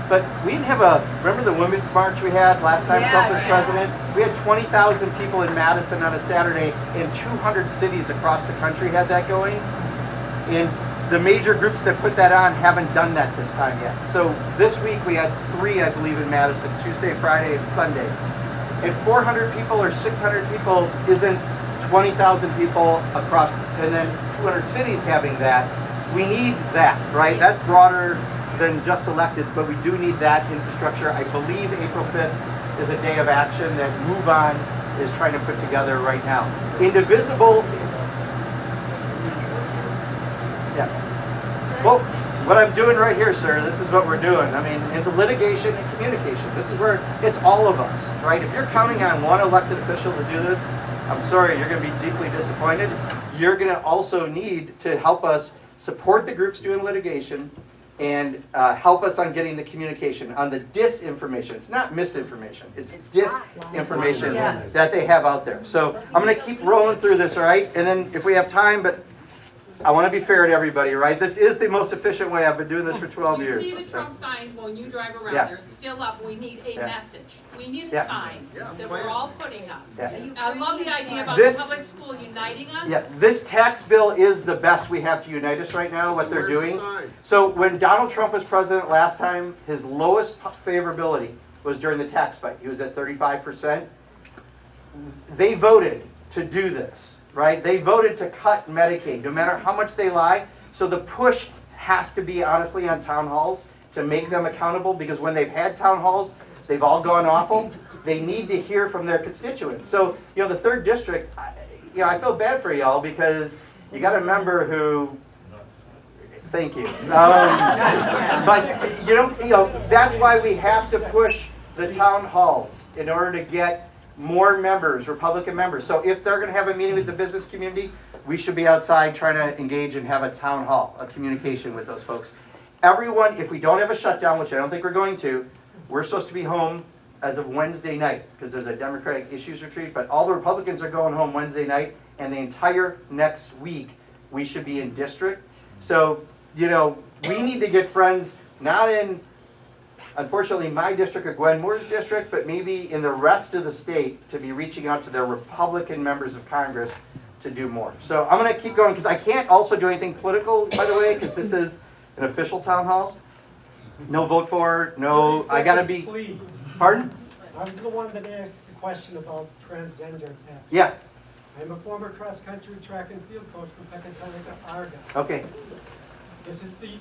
but we didn't have remember the Women's March we had last time Trump was president? We had 20,000 people in Madison on a Saturday, and 200 cities across the country had that going. And the major groups that put that on haven't done that this time yet. So this week we had 3, I believe, in Madison, Tuesday, Friday, and Sunday. If 400 people or 600 people isn't 20,000 people across, and then 200 cities having that, we need that, right? That's broader than just electeds, but we do need that infrastructure. I believe April 5th is a day of action that Move On is trying to put together right now. Indivisible, well, what I'm doing right here, sir, this is what we're doing. I mean, into litigation and communication, this is where it's all of us, right? If you're counting on one elected official to do this, I'm sorry, you're going to be deeply disappointed. You're going to also need to help us support the groups doing litigation and help us on getting the communication on the disinformation. It's not misinformation, it's disinformation that they have out there. So I'm going to keep rolling through this, all right? And then if we have time, but I want to be fair to everybody, right? This is the most efficient way. I've been doing this for 12 years. You see the Trump signs when you drive around, they're still up. We need a message. We need a sign that we're all putting up. I love the idea about the public school. You uniting us? Yeah, this tax bill is the best we have to unite us right now, what they're doing. So when Donald Trump was president last time, his lowest favorability was during the tax fight. He was at 35%. They voted to do this, right? They voted to cut Medicaid, no matter how much they lie. So the push has to be, honestly, on town halls to make them accountable, because when they've had town halls, they've all gone awful. They need to hear from their constituents. So, the 3rd district, I feel bad for y'all, because you got a member who, thank you. But, that's why we have to push the town halls in order to get more members, Republican members. So if they're going to have a meeting with the business community, we should be outside trying to engage and have a town hall, a communication with those folks. Everyone, if we don't have a shutdown, which I don't think we're going to, we're supposed to be home as of Wednesday night, because there's a Democratic issues retreat, but all the Republicans are going home Wednesday night, and the entire next week we should be in district. So, we need to get friends, not in, unfortunately, my district or Gwen Moore's district, but maybe in the rest of the state, to be reaching out to their Republican members of Congress to do more. So I'm going to keep going, because I can't also do anything political, by the way, because this is an official town hall. No vote for, no, I got to be, please. Pardon? I was the one that asked the question about transgender tax. Yeah. I'm a former cross-country track and field coach from Pecatonica, Argonne. Okay. This is the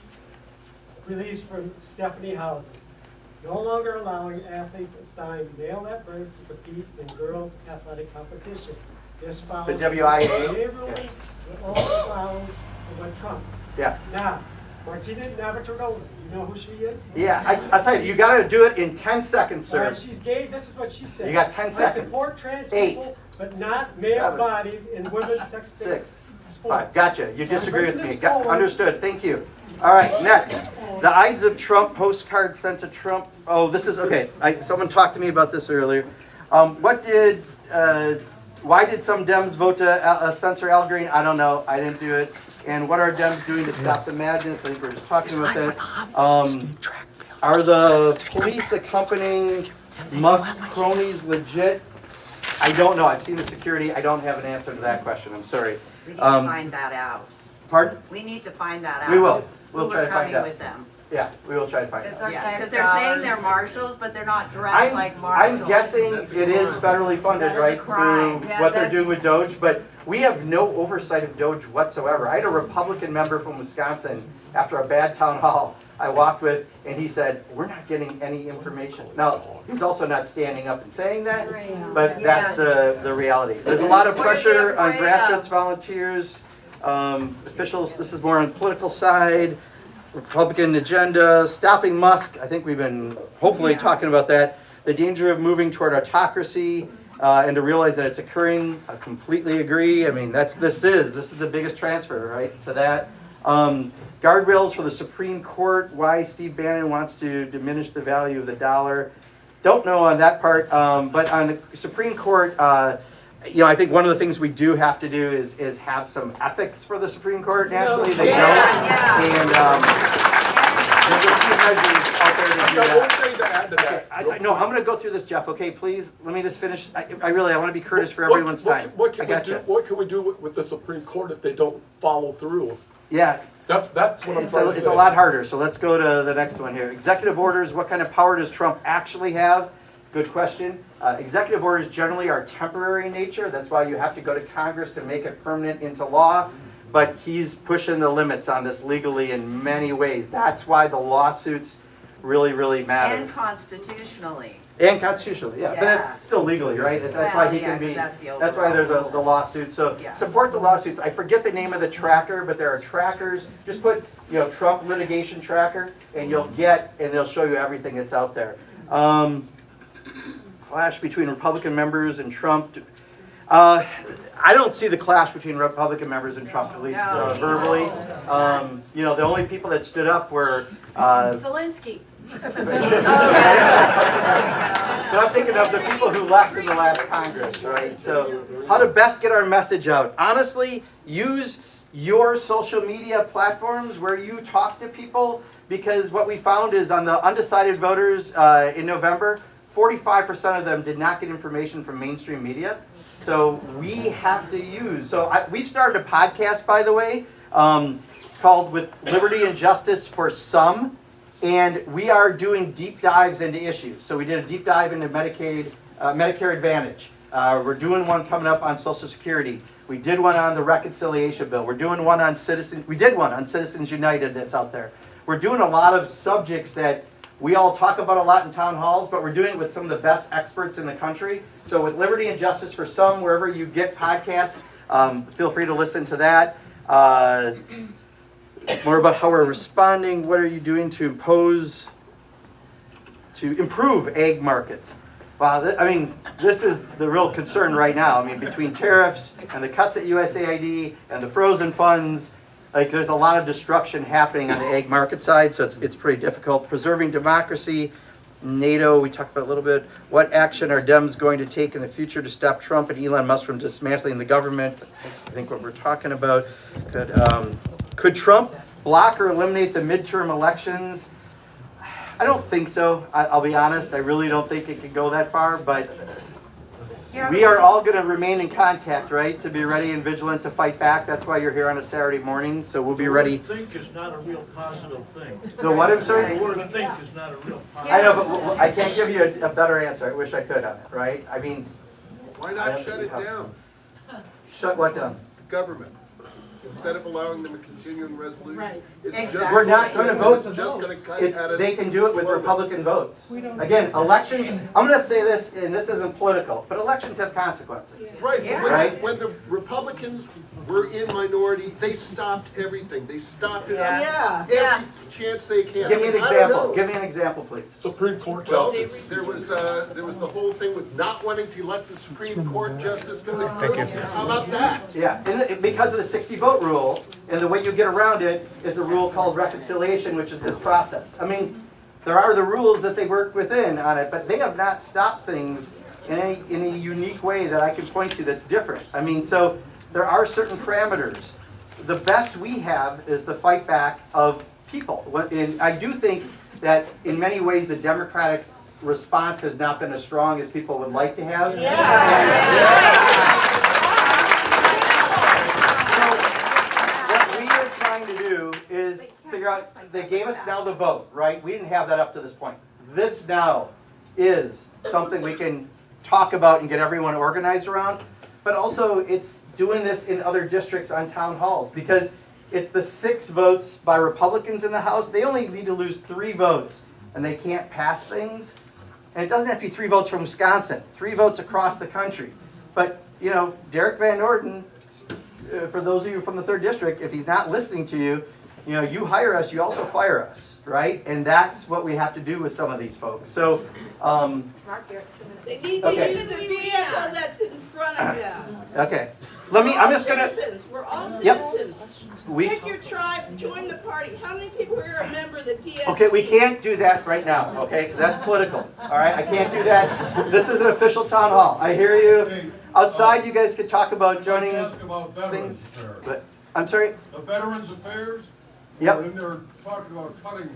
release from Stephanie Housen. No longer allowing athletes assigned male at birth to compete in girls' athletic competition. This follows The WIA? that also follows what Trump. Yeah. Now, Martina Navratilova, you know who she is? Yeah, I'll tell you got to do it in 10 seconds, sir. All right, she's gay. This is what she said. You got 10 seconds. I support trans 8, people, but not male 7, bodies in women's sex-based 6, sports. 5. Gotcha. You So I'm disagree with bringing me. this forward. Understood. Thank you. All right, next. The Ides of Trump postcard sent to Trump. Oh, this is, okay. Someone talked to me about this earlier. Why did some Dems vote to censor Al Green? I don't know. I didn't do it. And what are Dems doing to stop the madness? I think we're just talking about that. Are the police accompanying Musk cronies legit? I don't know. I've seen the security. I don't have an answer to that question. I'm sorry. We need to find that out. Pardon? We need to find that out. We will. We'll Who try are to find coming out. with them. Yeah, we will try to find out. Yeah, because they're saying they're marshals, but they're not dressed like marshals. I'm guessing it is federally funded, That is a right, crime. through Yeah, what they're that's- doing with Doge, but we have no oversight of Doge whatsoever. I had a Republican member from Wisconsin, after a bad town hall I walked with, and he said, we're not getting any information. Now, he's also not standing up and saying that, but that's the reality. There's a lot of pressure on grassroots volunteers, officials. This is more on the political side. Republican agenda, stopping Musk. I think we've been hopefully talking about that. The danger of moving toward autocracy, and to realize that it's occurring. I completely agree. I mean, this is the biggest transfer, right, to that. Guardrails for the Supreme Court. Why Steve Bannon wants to diminish the value of the dollar. Don't know on that part, but on the Supreme Court, I think one of the things we do have to do is have some ethics for the Supreme Court nationally. They don't. And there's a few measures out there to do that. One thing to add to that. No, I'm going to go through this, Jeff. Okay, please, let me just finish. I want to be courteous for everyone's time. What can we do with the Supreme Court if they don't follow through? Yeah. That's what I'm trying to say. It's a lot harder, so let's go to the next one here. Executive orders, what kind of power does Trump actually have? Good question. Executive orders generally are temporary in nature. That's why you have to go to Congress to make it permanent into law. But he's pushing the limits on this legally in many ways. That's why the lawsuits really, really matter. And constitutionally. And constitutionally, yeah. But it's still legally, right? That's why he can be. That's why there's the lawsuit. So support the lawsuits. I forget the name of the tracker, but there are trackers. Just put Trump litigation tracker, and they'll show you everything that's out there. Clash between Republican members and Trump. I don't see the clash between Republican members and Trump, at least verbally. The only people that stood up were Zelensky. But I'm thinking of the people who left in the last Congress, right? So how to best get our message out? Honestly, use your social media platforms where you talk to people, because what we found is on the undecided voters in November, 45% of them did not get information from mainstream media. So we have to use, we started a podcast, by the way. It's called With Liberty and Justice for Some. And we are doing deep dives into issues. So we did a deep dive into Medicaid, Medicare Advantage. We're doing one coming up on Social Security. We did one on the reconciliation bill. We're doing one on we did one on Citizens United that's out there. We're doing a lot of subjects that we all talk about a lot in town halls, but we're doing it with some of the best experts in the country. So with Liberty and Justice for Some, wherever you get podcasts, feel free to listen to that. More about how we're responding. What are you doing to improve ag markets? Wow, I mean, this is the real concern right now. I mean, between tariffs and the cuts at USAID and the frozen funds, like there's a lot of destruction happening on the ag market side, so it's pretty difficult. Preserving democracy, NATO, we talked about a little bit. What action are Dems going to take in the future to stop Trump and Elon Musk from dismantling the government? That's, I think, what we're talking about. Could Trump block or eliminate the midterm elections? I don't think so. I'll be honest. I really don't think it could go that far, but we are all going to remain in contact, right? To be ready and vigilant to fight back. That's why you're here on a Saturday morning, so we'll be ready. The word think is not a real positive thing. The what, I'm sorry? The word think is not a real positive I know, but I can't give you a better answer. I wish I could on it, right? I mean... Why not shut it down? Shut what down? Government. Instead of allowing them a continuing resolution. Right. It's Exactly. just, We're not going to vote. it's just going to cut at us. They can do it with slowly. Republican votes. Again, elections, I'm going to say this, and this isn't political, but elections have consequences. Right, Yeah. but Right. when the Republicans were in minority, they stopped everything. They stopped it Yeah. every chance they can. Give me an I don't example. know. Give me an example, please. Supreme Court Well, justice. there was the whole thing with not wanting to let the Supreme Court justice go through. Thank you. How about that? Yeah, because of the 60-vote rule, and the way you get around it is a rule called reconciliation, which is this process. I mean, there are the rules that they work within on it, but they have not stopped things in a unique way that I can point to that's different. I mean, so there are certain parameters. The best we have is the fight back of people. And I do think that in many ways the Democratic response has not been as strong as people would like to have. To do is figure out, they gave us now the vote, right? We didn't have that up to this point. This now is something we can talk about and get everyone organized around, but also it's doing this in other districts on town halls, because it's the 6 votes by Republicans in the House. They only need to lose 3 votes and they can't pass things. And it doesn't have to be 3 votes from Wisconsin, 3 votes across the country. But, you know, Derek Van Orden, for those of you from the 3rd District, if he's not listening to you, you know, you hire us, you also fire us, right? And that's what we have to do with some of these folks. So, they need to okay. use the vehicle that's in front of them. Okay. I'm just gonna. Citizens. We're all Yep. citizens. Pick your tribe, join the party. How many people here are a member of the DNC? Okay, we can't do that right now, okay? Because that's political, all right? I can't do that. This is an official town hall. I hear you. Outside, you guys could talk about joining things. But I'm sorry? The Veterans Affairs? Yep. When they're talking about cutting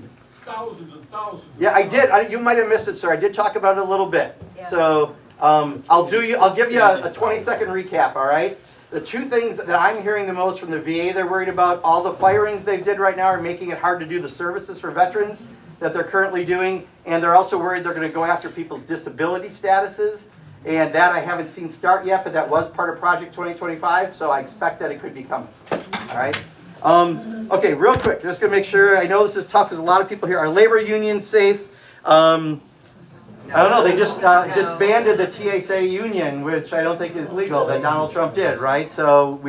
thousands and thousands. Yeah, I did. You might have missed it, sir. I did talk about it a little bit. Yeah. So I'll give you a 20-second recap, all right? The 2 things that I'm hearing the most from the VA they're worried about, all the firings they did right now are making it hard to do the services for veterans that they're currently doing, and they're also worried they're going to go after people's disability statuses, and that I haven't seen start yet, but that was part of Project 2025, so I expect that it could be coming, all right? Okay, real quick, just going to make sure, I know this is tough because a lot of people here, are labor unions safe? I don't know, they just disbanded the TSA union, which I don't think is legal, that Donald Trump did, right? So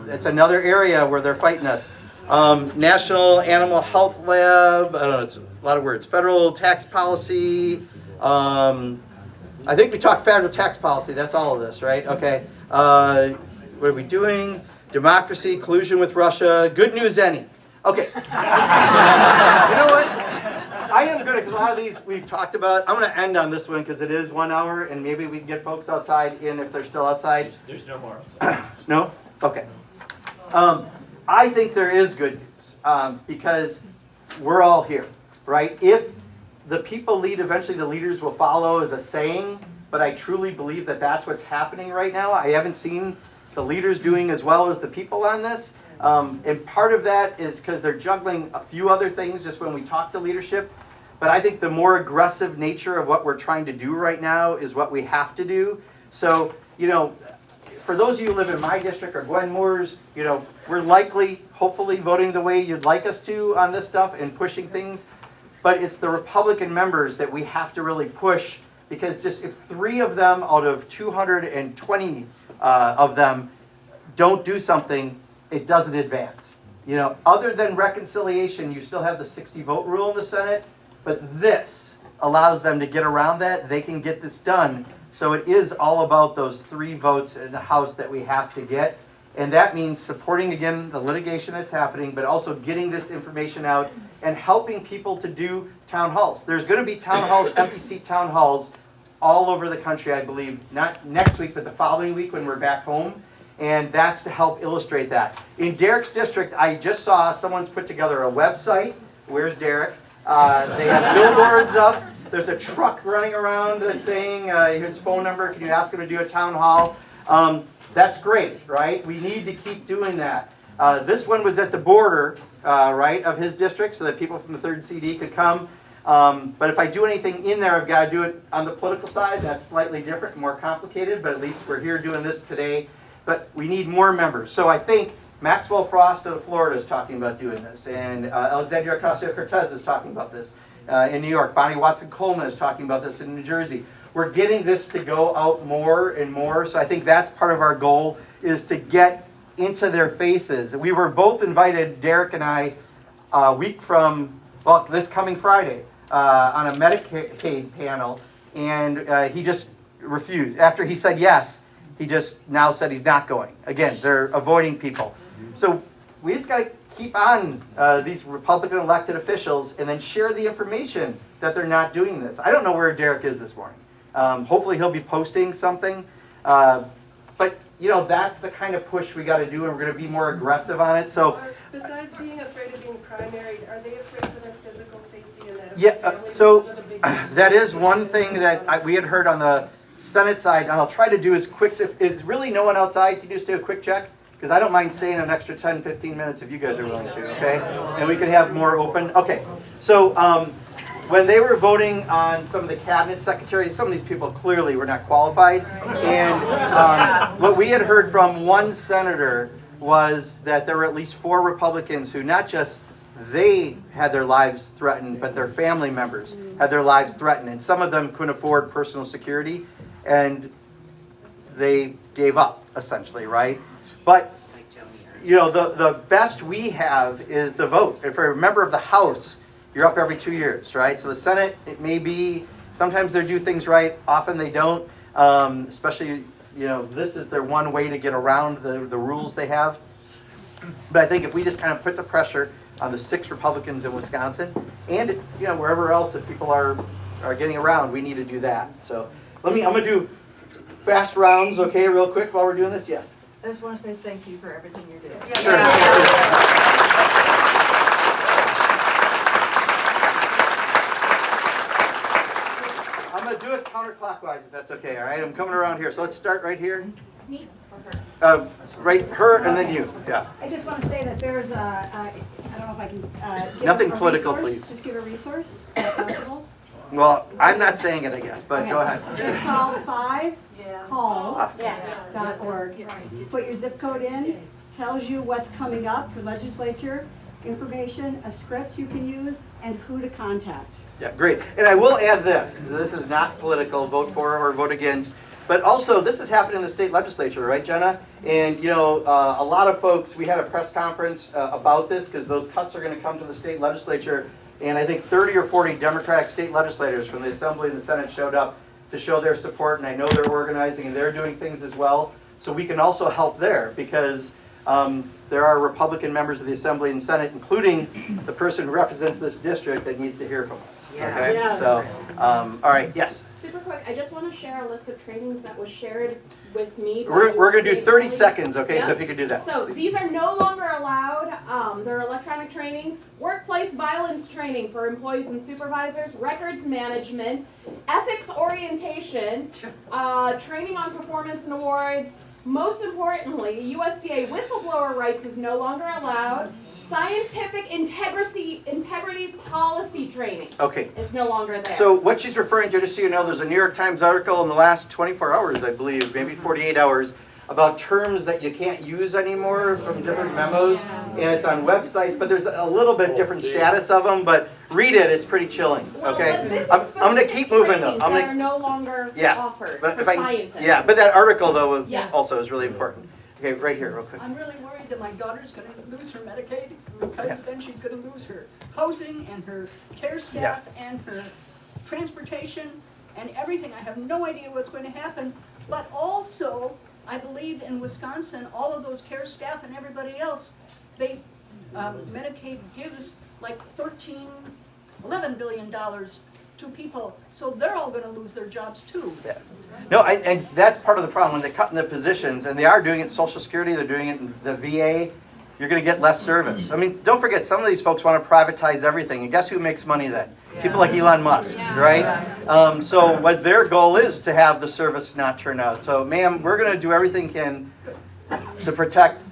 it's another area where they're fighting us. National Animal Health Lab, I don't know, it's a lot of words. Federal tax policy, I think we talked federal tax policy, that's all of this, right? Okay, what are we doing? Democracy, collusion with Russia, good news any. Okay, you know what? I am good because a lot of these we've talked about. I'm going to end on this one because it is 1 hour, and maybe we can get folks outside in if they're still outside. There's no more outside. No? Okay. I think there is good news because we're all here, right? If the people lead, eventually the leaders will follow is a saying, but I truly believe that that's what's happening right now. I haven't seen the leaders doing as well as the people on this. And part of that is because they're juggling a few other things just when we talk to leadership. But I think the more aggressive nature of what we're trying to do right now is what we have to do. So, you know, for those of you who live in my district or Gwen Moore's, you know, we're likely, hopefully, voting the way you'd like us to on this stuff and pushing things. But it's the Republican members that we have to really push, because just if 3 of them out of 220 of them don't do something, it doesn't advance. You know, other than reconciliation, you still have the 60 vote rule in the Senate, but this allows them to get around that. They can get this done. So it is all about those 3 votes in the House that we have to get. And that means supporting, again, the litigation that's happening, but also getting this information out and helping people to do town halls. There's going to be town halls, empty seat town halls, all over the country, I believe. Not next week, but the following week when we're back home. And that's to help illustrate that. In Derek's district, I just saw someone's put together a website. Where's Derek? They have billboards up. There's a truck running around that's saying, here's his phone number, can you ask him to do a town hall? That's great, right? We need to keep doing that. This one was at the border, right, of his district, so that people from the 3rd CD could come. But if I do anything in there, I've got to do it on the political side. That's slightly different, more complicated, but at least we're here doing this today. But we need more members. So I think Maxwell Frost of Florida is talking about doing this, and Alexandria Ocasio-Cortez is talking about this in New York. Bonnie Watson-Coleman is talking about this in New Jersey. We're getting this to go out more and more, so I think that's part of our goal, is to get into their faces. We were both invited, Derek and I, a week from, well, this coming Friday, on a Medicaid panel, and he just refused. After he said yes, he just now said he's not going. Again, they're avoiding people. So we just got to keep on these Republican elected officials and then share the information that they're not doing this. I don't know where Derek is this morning. Hopefully he'll be posting something. But, you know, that's the kind of push we got to do, and we're going to be more aggressive on it. So, besides being afraid of being primaried, are they afraid for their physical safety? And yeah, so that is one thing that we had heard on the Senate side, and I'll try to do as quick, if is really no one outside, can you just do a quick check? Because I don't mind staying an extra 10, 15 minutes if you guys are willing to, okay? And we can have more open. Okay, so when they were voting on some of the cabinet secretaries, some of these people clearly were not qualified. And what we had heard from one senator was that there were at least 4 Republicans who not just they had their lives threatened, but their family members had their lives threatened. And some of them couldn't afford personal security, and they gave up, essentially, right? But, you know, the best we have is the vote. If you're a member of the House, you're up every 2 years, right? So the Senate, it may be, sometimes they do things right, often they don't. Especially, you know, this is their one way to get around the rules they have. But I think if we just kind of put the pressure on the 6 Republicans in Wisconsin, and, you know, wherever else that people are getting around, we need to do that. So I'm going to do fast rounds, okay, real quick while we're doing this. Yes? I just want to say thank you for everything you're doing. Sure. I'm going to do it counterclockwise, if that's okay, all right? I'm coming around here. So let's start right here. Me or her? Right, her and then you. Yeah. I just want to say that there's I don't know if I can give Nothing a political, resource. please. Just give a resource, if possible. Well, I'm not saying it, I guess, but Okay. go ahead. It's called 5calls.org. Put your zip code in, tells you what's coming up for legislature, information, a script you can use, and who to contact. Yeah, great. And I will add this, because this is not political, vote for or vote against. But also, this is happening in the state legislature, right, Jenna? And, you know, a lot of folks, we had a press conference about this, because those cuts are going to come to the state legislature. And I think 30 or 40 Democratic state legislators from the Assembly and the Senate showed up to show their support. And I know they're organizing and they're doing things as well. So we can also help there, because there are Republican members of the Assembly and Senate, including the person who represents this district, that needs to hear from us. Yeah. Okay? Yeah. So, all right, yes? Super quick, I just want to share a list of trainings that was shared with me. We're going to do 30 colleagues. seconds, okay? Yep. So if you could do that. So please. these are no longer allowed There are electronic trainings, workplace violence training for employees and supervisors, records management, ethics orientation, training on performance and awards. Most importantly, USDA whistleblower rights is no longer allowed. Scientific integrity policy training is no longer there. So what she's referring to, just so you know, there's a New York Times article in the last 24 hours, I believe, maybe 48 hours, about terms that you can't use anymore from different memos, and it's on websites, but there's a little bit different status of them, but read it, it's pretty chilling, okay? I'm going to keep moving though. That are no longer offered but for scientists. yeah, but that article though Yes. also is really important. Okay, right here, real quick. I'm really worried that my daughter's going to lose her Medicaid because then she's going to lose her housing and her care staff and her transportation and everything. I have no idea what's going to happen, but also I believe in Wisconsin, all of those care staff and everybody else, Medicaid gives like $11 billion to people, so they're all going to lose their jobs too. Yeah. No, and that's part of the problem. When they're cutting the positions, and they are doing it in Social Security, they're doing it in the VA, you're going to get less service. I mean, don't forget, some of these folks want to privatize everything, and guess who makes money then? People like Elon Musk, right? So what their goal is to have the service not turn out. So, ma'am, we're going to do everything can to protect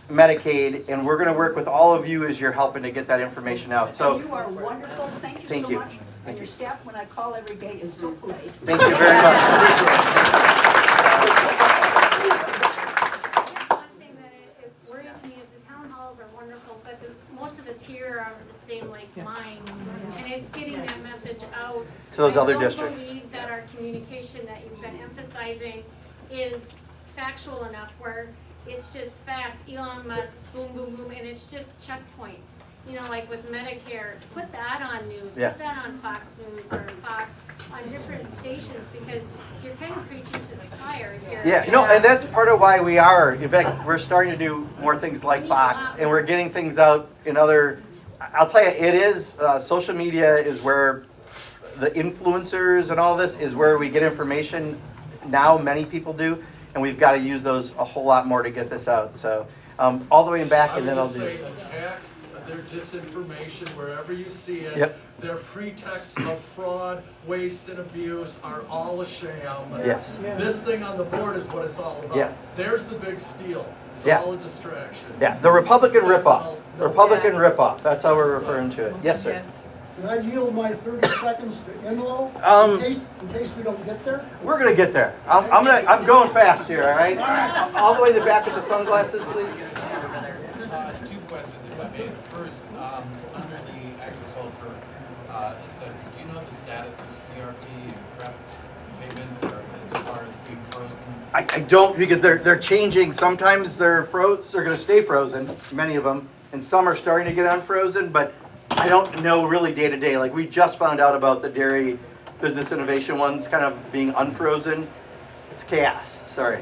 Medicaid, and we're going to work with all of you as you're helping to get that information out. So you are wonderful. Thank you so much. And your staff, when I call every day, is so polite. Thank you very much. One thing that it worries me is the town halls are wonderful, but most of us here are the same like mind, and it's getting that message out to those other I districts. don't believe that our communication that you've been emphasizing is factual enough where it's just fact, Elon Musk, boom, boom, boom, and it's just checkpoints. You know, like with Medicare, put that on news, put that on Fox News or Fox, on different stations, because you're kind of preaching to the choir here. Yeah, no, and that's part of why we are. In fact, we're starting to do more things like Fox, and we're getting things out in other. I'll tell you, it is social media is where the influencers and all this is where we get information. Now, many people do, and we've got to use those a whole lot more to get this out. So, all the way back, and then I'll do. Attack their disinformation wherever you see it. Yep. Their pretexts of fraud, waste, and abuse are all a sham. Yes. This thing on the board is what it's all about. Yes. There's the big steal. It's all a distraction. Yeah, the Republican ripoff. Republican ripoff. That's how we're referring to it. Yes, sir. Can I yield my 30 seconds to Inlo in case we don't get there? We're gonna get there. I'm going fast here. All right. All the way to the back with the sunglasses, please. Two questions, if I may. First, under the agriculture, do you know the status of CRP and PrEP payments, or as far as being frozen? I don't, because they're changing. Sometimes they're going to stay frozen, many of them, and some are starting to get unfrozen. But I don't know really day to day. Like we just found out about the dairy business innovation ones kind of being unfrozen. It's chaos. Sorry.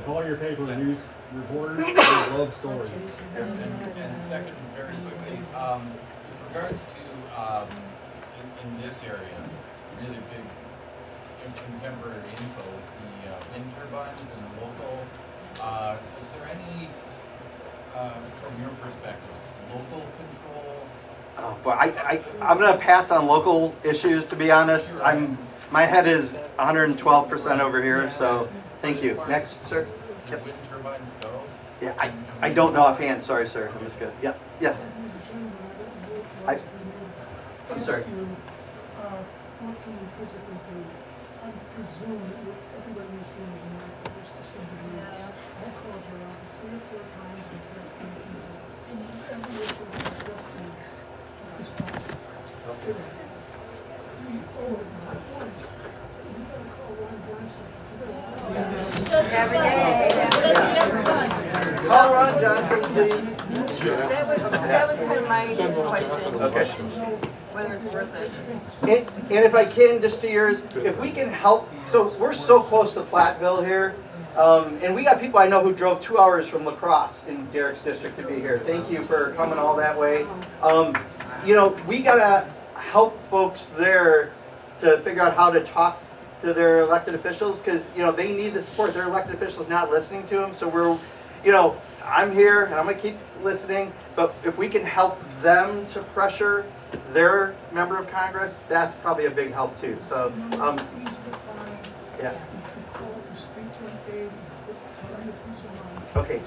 Call your paper news reporters. I love stories. And second, very quickly, with regards to in this area, really big contemporary info, the wind turbines and local. Is there any, from your perspective, local control? Oh, but I'm going to pass on local issues, to be honest. My head is 112% over here, so thank you. Next, sir. Did wind turbines go? Yeah, I don't know offhand. Sorry, sir. I missed good. Yeah. Yes. I'm sorry. I presume that everybody in this room is an activist to some degree. I called your office 3 or 4 times and pressed me and every issue was addressed to us. My point is, you gotta call Ron Johnson. Every day. Call Ron Johnson, please. That was kind of my question. Okay. Whether it's worth it. And if I can, just to yours, if we can help, so we're so close to Platteville here, and we got people I know who drove 2 hours from La Crosse in Derek's district to be here. Thank you for coming all that way. You know, we gotta help folks there to figure out how to talk to their elected officials, because you know they need the support. Their elected officials not listeing to them. So we're, you know, I'm here and I'm gonna keep listening, but if we can help them to pressure their member of Congress, that's probably a big help too. So, yeah. Okay.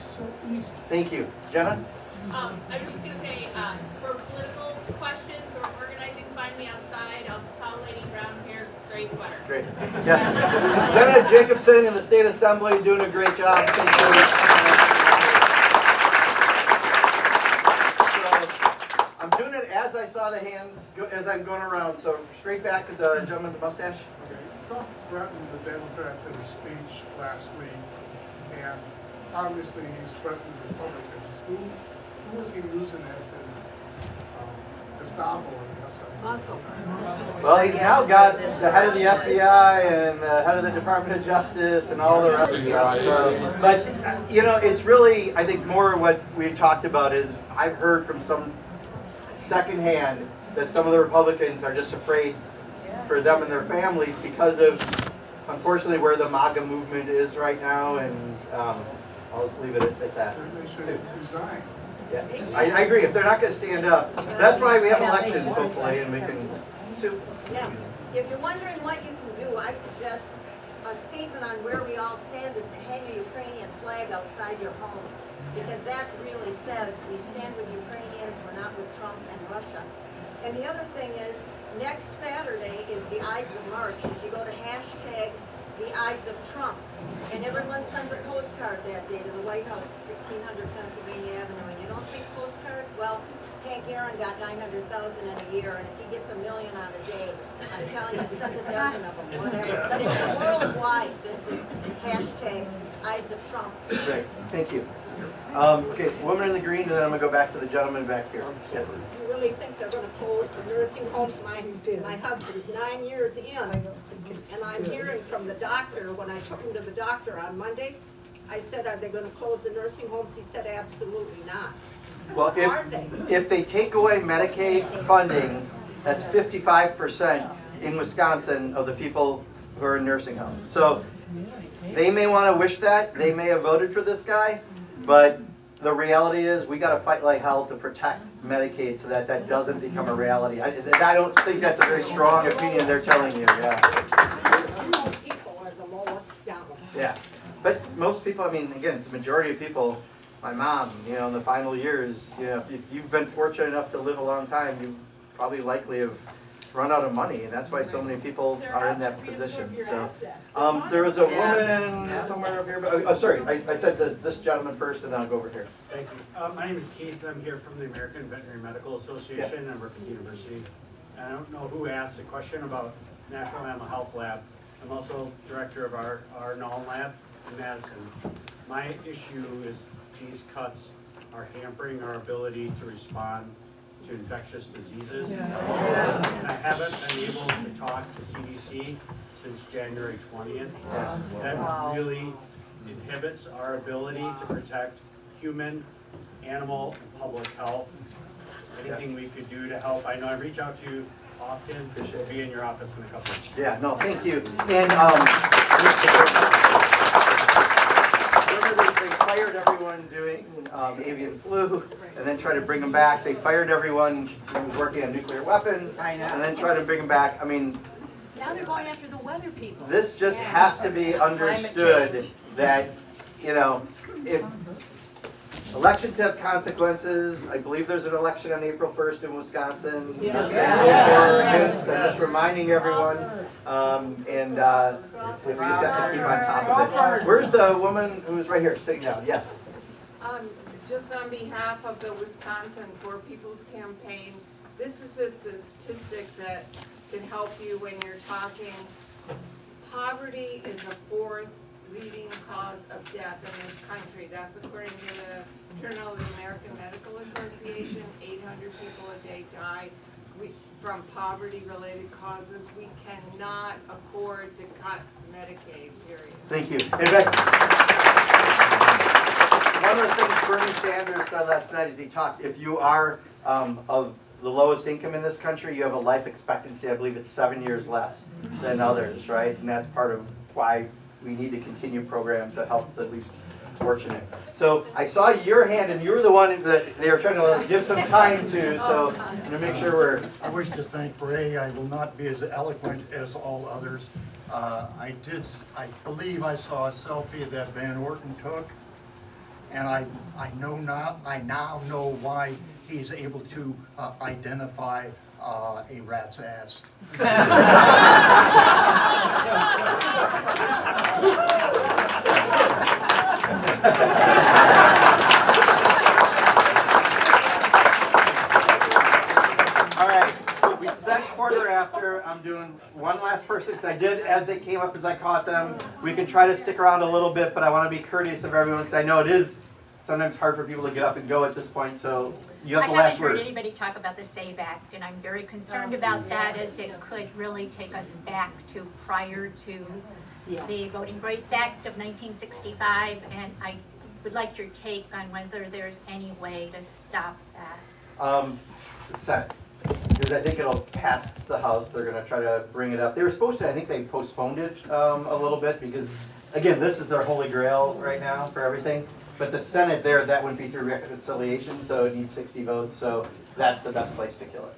Thank you. Jenna? I was just gonna say, for political questions or organizing, find me outside. I'm a tall lady, brown hair, gray sweater. Great. Yes. Jenna Jacobson in the State Assembly doing a great job. Thank you. So, I'm doing it as I saw the hands, as I'm going around. So straight back to the gentleman with the mustache. Okay. Trump threatened the Democrats in a speech last week, and obviously he's threatened Republicans. Who is he using as his Gestapo? Muscle. Well, he's now got the head of the FBI and the head of the Department of Justice and all the rest of stuff. So, but, you know, it's really, I think more what we talked about is I've heard from some secondhand that some of the Republicans are just afraid for them and their families because of, unfortunately, where the MAGA movement is right now. And I'll just leave it at that. They should resign. Yeah, I agree. If they're not going to stand up, that's why we have elections, hopefully, and we can. Sue? Yeah. If you're wondering what you can do, I suggest a statement on where we all stand is to hang a Ukrainian flag outside your home. Because that really says we stand with Ukrainians, we're not with Trump and Russia. And the other thing is, next Saturday is the Ides of March. If you go to hashtag the Ides of Trump, and everyone sends a postcard that day to the White House at 1600 Pennsylvania Avenue, and you don't take postcards, well, Hank Aaron got 900,000 in a year, and if he gets $1 million on a day, I'm telling you, send a dozen of them, whatever. But it's worldwide. This is hashtag Ides of Trump. Great, thank you. Okay, woman in the green, and then I'm going to go back to the gentleman back here. Yes. You really think they're going to close the nursing homes? My husband's 9 years in, and I'm hearing from the doctor, when I took him to the doctor on Monday, I said, are they going to close the nursing homes? He said, absolutely not. Well, if they take away Medicaid funding, that's 55% in Wisconsin of the people who are in nursing homes. So they may want to wish that, they may have voted for this guy, but the reality is we got to fight like hell to protect Medicaid so that that doesn't become a reality. I don't think that's a very strong opinion they're telling you. Yeah. People are the lowest down. Yeah, but most people, I mean, again, it's a majority of people. My mom, you know, in the final years, you know, if you've been fortunate enough to live a long time, you probably likely have run out of money, and that's why so many people are in that position. So, there was a woman somewhere up here. But, oh, sorry, I said this gentleman first, and then I'll go over here. Thank you. My name is Keith. I'm here from the American Veterinary Medical Association. I work at the university. I don't know who asked a question about National Animal Health Lab. I'm also director of our NALM lab in Madison. My issue is these cuts are hampering our ability to respond to infectious diseases. And I haven't been able to talk to CDC since January 20th. That really inhibits our ability to protect human, animal, and public health. Anything we could do to help. I know I reach out to you often. We'll be in your office in a couple of weeks. Yeah, no, thank you. And they fired everyone doing avian flu, and then tried to bring them back. They fired everyone who was working on nuclear weapons, and then tried to bring them back. I mean, Now they're going after the weather people. this just has to be understood that, you know, if elections have consequences. I believe there's an election on April 1st in Wisconsin. That's I'm just reminding everyone, and we just have to keep on top of it. Where's the woman who's right here, sitting down? Yes. Just on behalf of the Wisconsin For People's Campaign, this is a statistic that can help you when you're talking. Poverty is the fourth leading cause of death in this country. That's according to the Journal of the American Medical Association. 800 people a day die from poverty-related causes. We cannot afford to cut Medicaid, period. Thank you. In fact, one of the things Bernie Sanders said last night is he talked, if you are of the lowest income in this country, you have a life expectancy, I believe it's 7 years less than others, right? And that's part of why we need to continue programs that help at least fortunate. So I saw your hand, and you were the one that they were trying to give some time to, so I'm going to make sure we're... I wish to thank Ray. I will not be as eloquent as all others. I believe I saw a selfie that Van Orton took, and I now know why he's able to identify a rat's ass. All right, we set quarter after. I'm doing one last person because I did, as they came up, as I caught them. We can try to stick around a little bit, but I want to be courteous of everyone because I know it is sometimes hard for people to get up and go at this point, so you have the last I haven't word. heard anybody talk about the SAVE Act, and I'm very concerned about that, as it could really take us back to prior to the Voting Rights Act of 1965, and I would like your take on whether there's any way to stop that. The Senate, because I think it'll pass the House. They're going to try to bring it up. They were supposed to, I think they postponed it a little bit because, again, this is their holy grail right now for everything. But the Senate there, that wouldn't be through reconciliation, so it needs 60 votes, so that's the best place to kill it.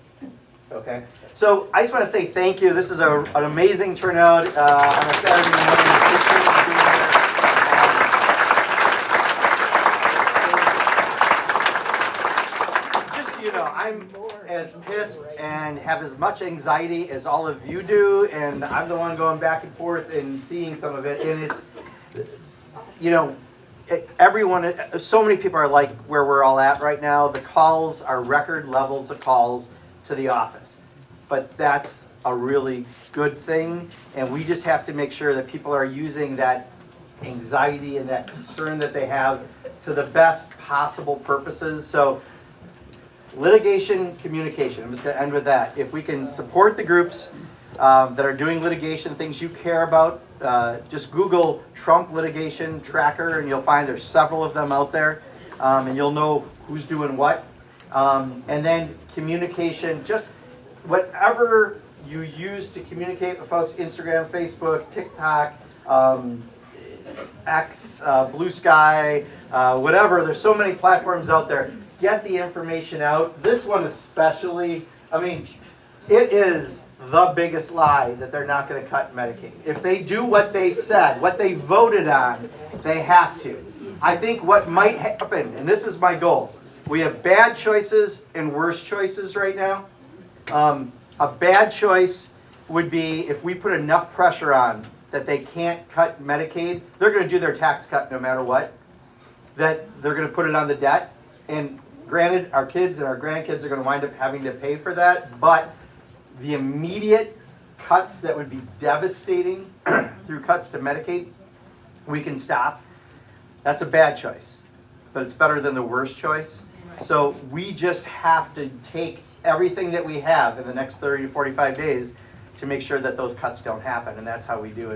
Okay? So I just want to say thank you. This is an amazing turnout on a Saturday morning. Appreciate you being here. Just so you know, I'm as pissed and have as much anxiety as all of you do, and I'm the one going back and forth and seeing some of it, and it's, you know, everyone, so many people are like where we're all at right now. The calls are record levels of calls to the office. But that's a really good thing. And we just have to make sure that people are using that anxiety and that concern that they have to the best possible purposes. So litigation, communication. I'm just going to end with that. If we can support the groups that are doing litigation, things you care about, just Google Trump litigation tracker and you'll find there's several of them out there, and you'll know who's doing what. And then communication, just whatever you use to communicate with folks, Instagram, Facebook, TikTok, X, Blue Sky, whatever. There's so many platforms out there. Get the information out. This one especially, I mean, it is the biggest lie that they're not going to cut Medicaid. If they do what they said, what they voted on, they have to. I think what might happen, and this is my goal, we have bad choices and worse choices right now. A bad choice would be if we put enough pressure on that they can't cut Medicaid, they're going to do their tax cut no matter what, that they're going to put it on the debt. And granted, our kids and our grandkids are going to wind up having to pay for that, but the immediate cuts that would be devastating through cuts to Medicaid, we can stop. That's a bad choice, but it's better than the worst choice. So we just have to take everything that we have in the next 30 to 45 days to make sure that those cuts don't happen, and that's how we do it.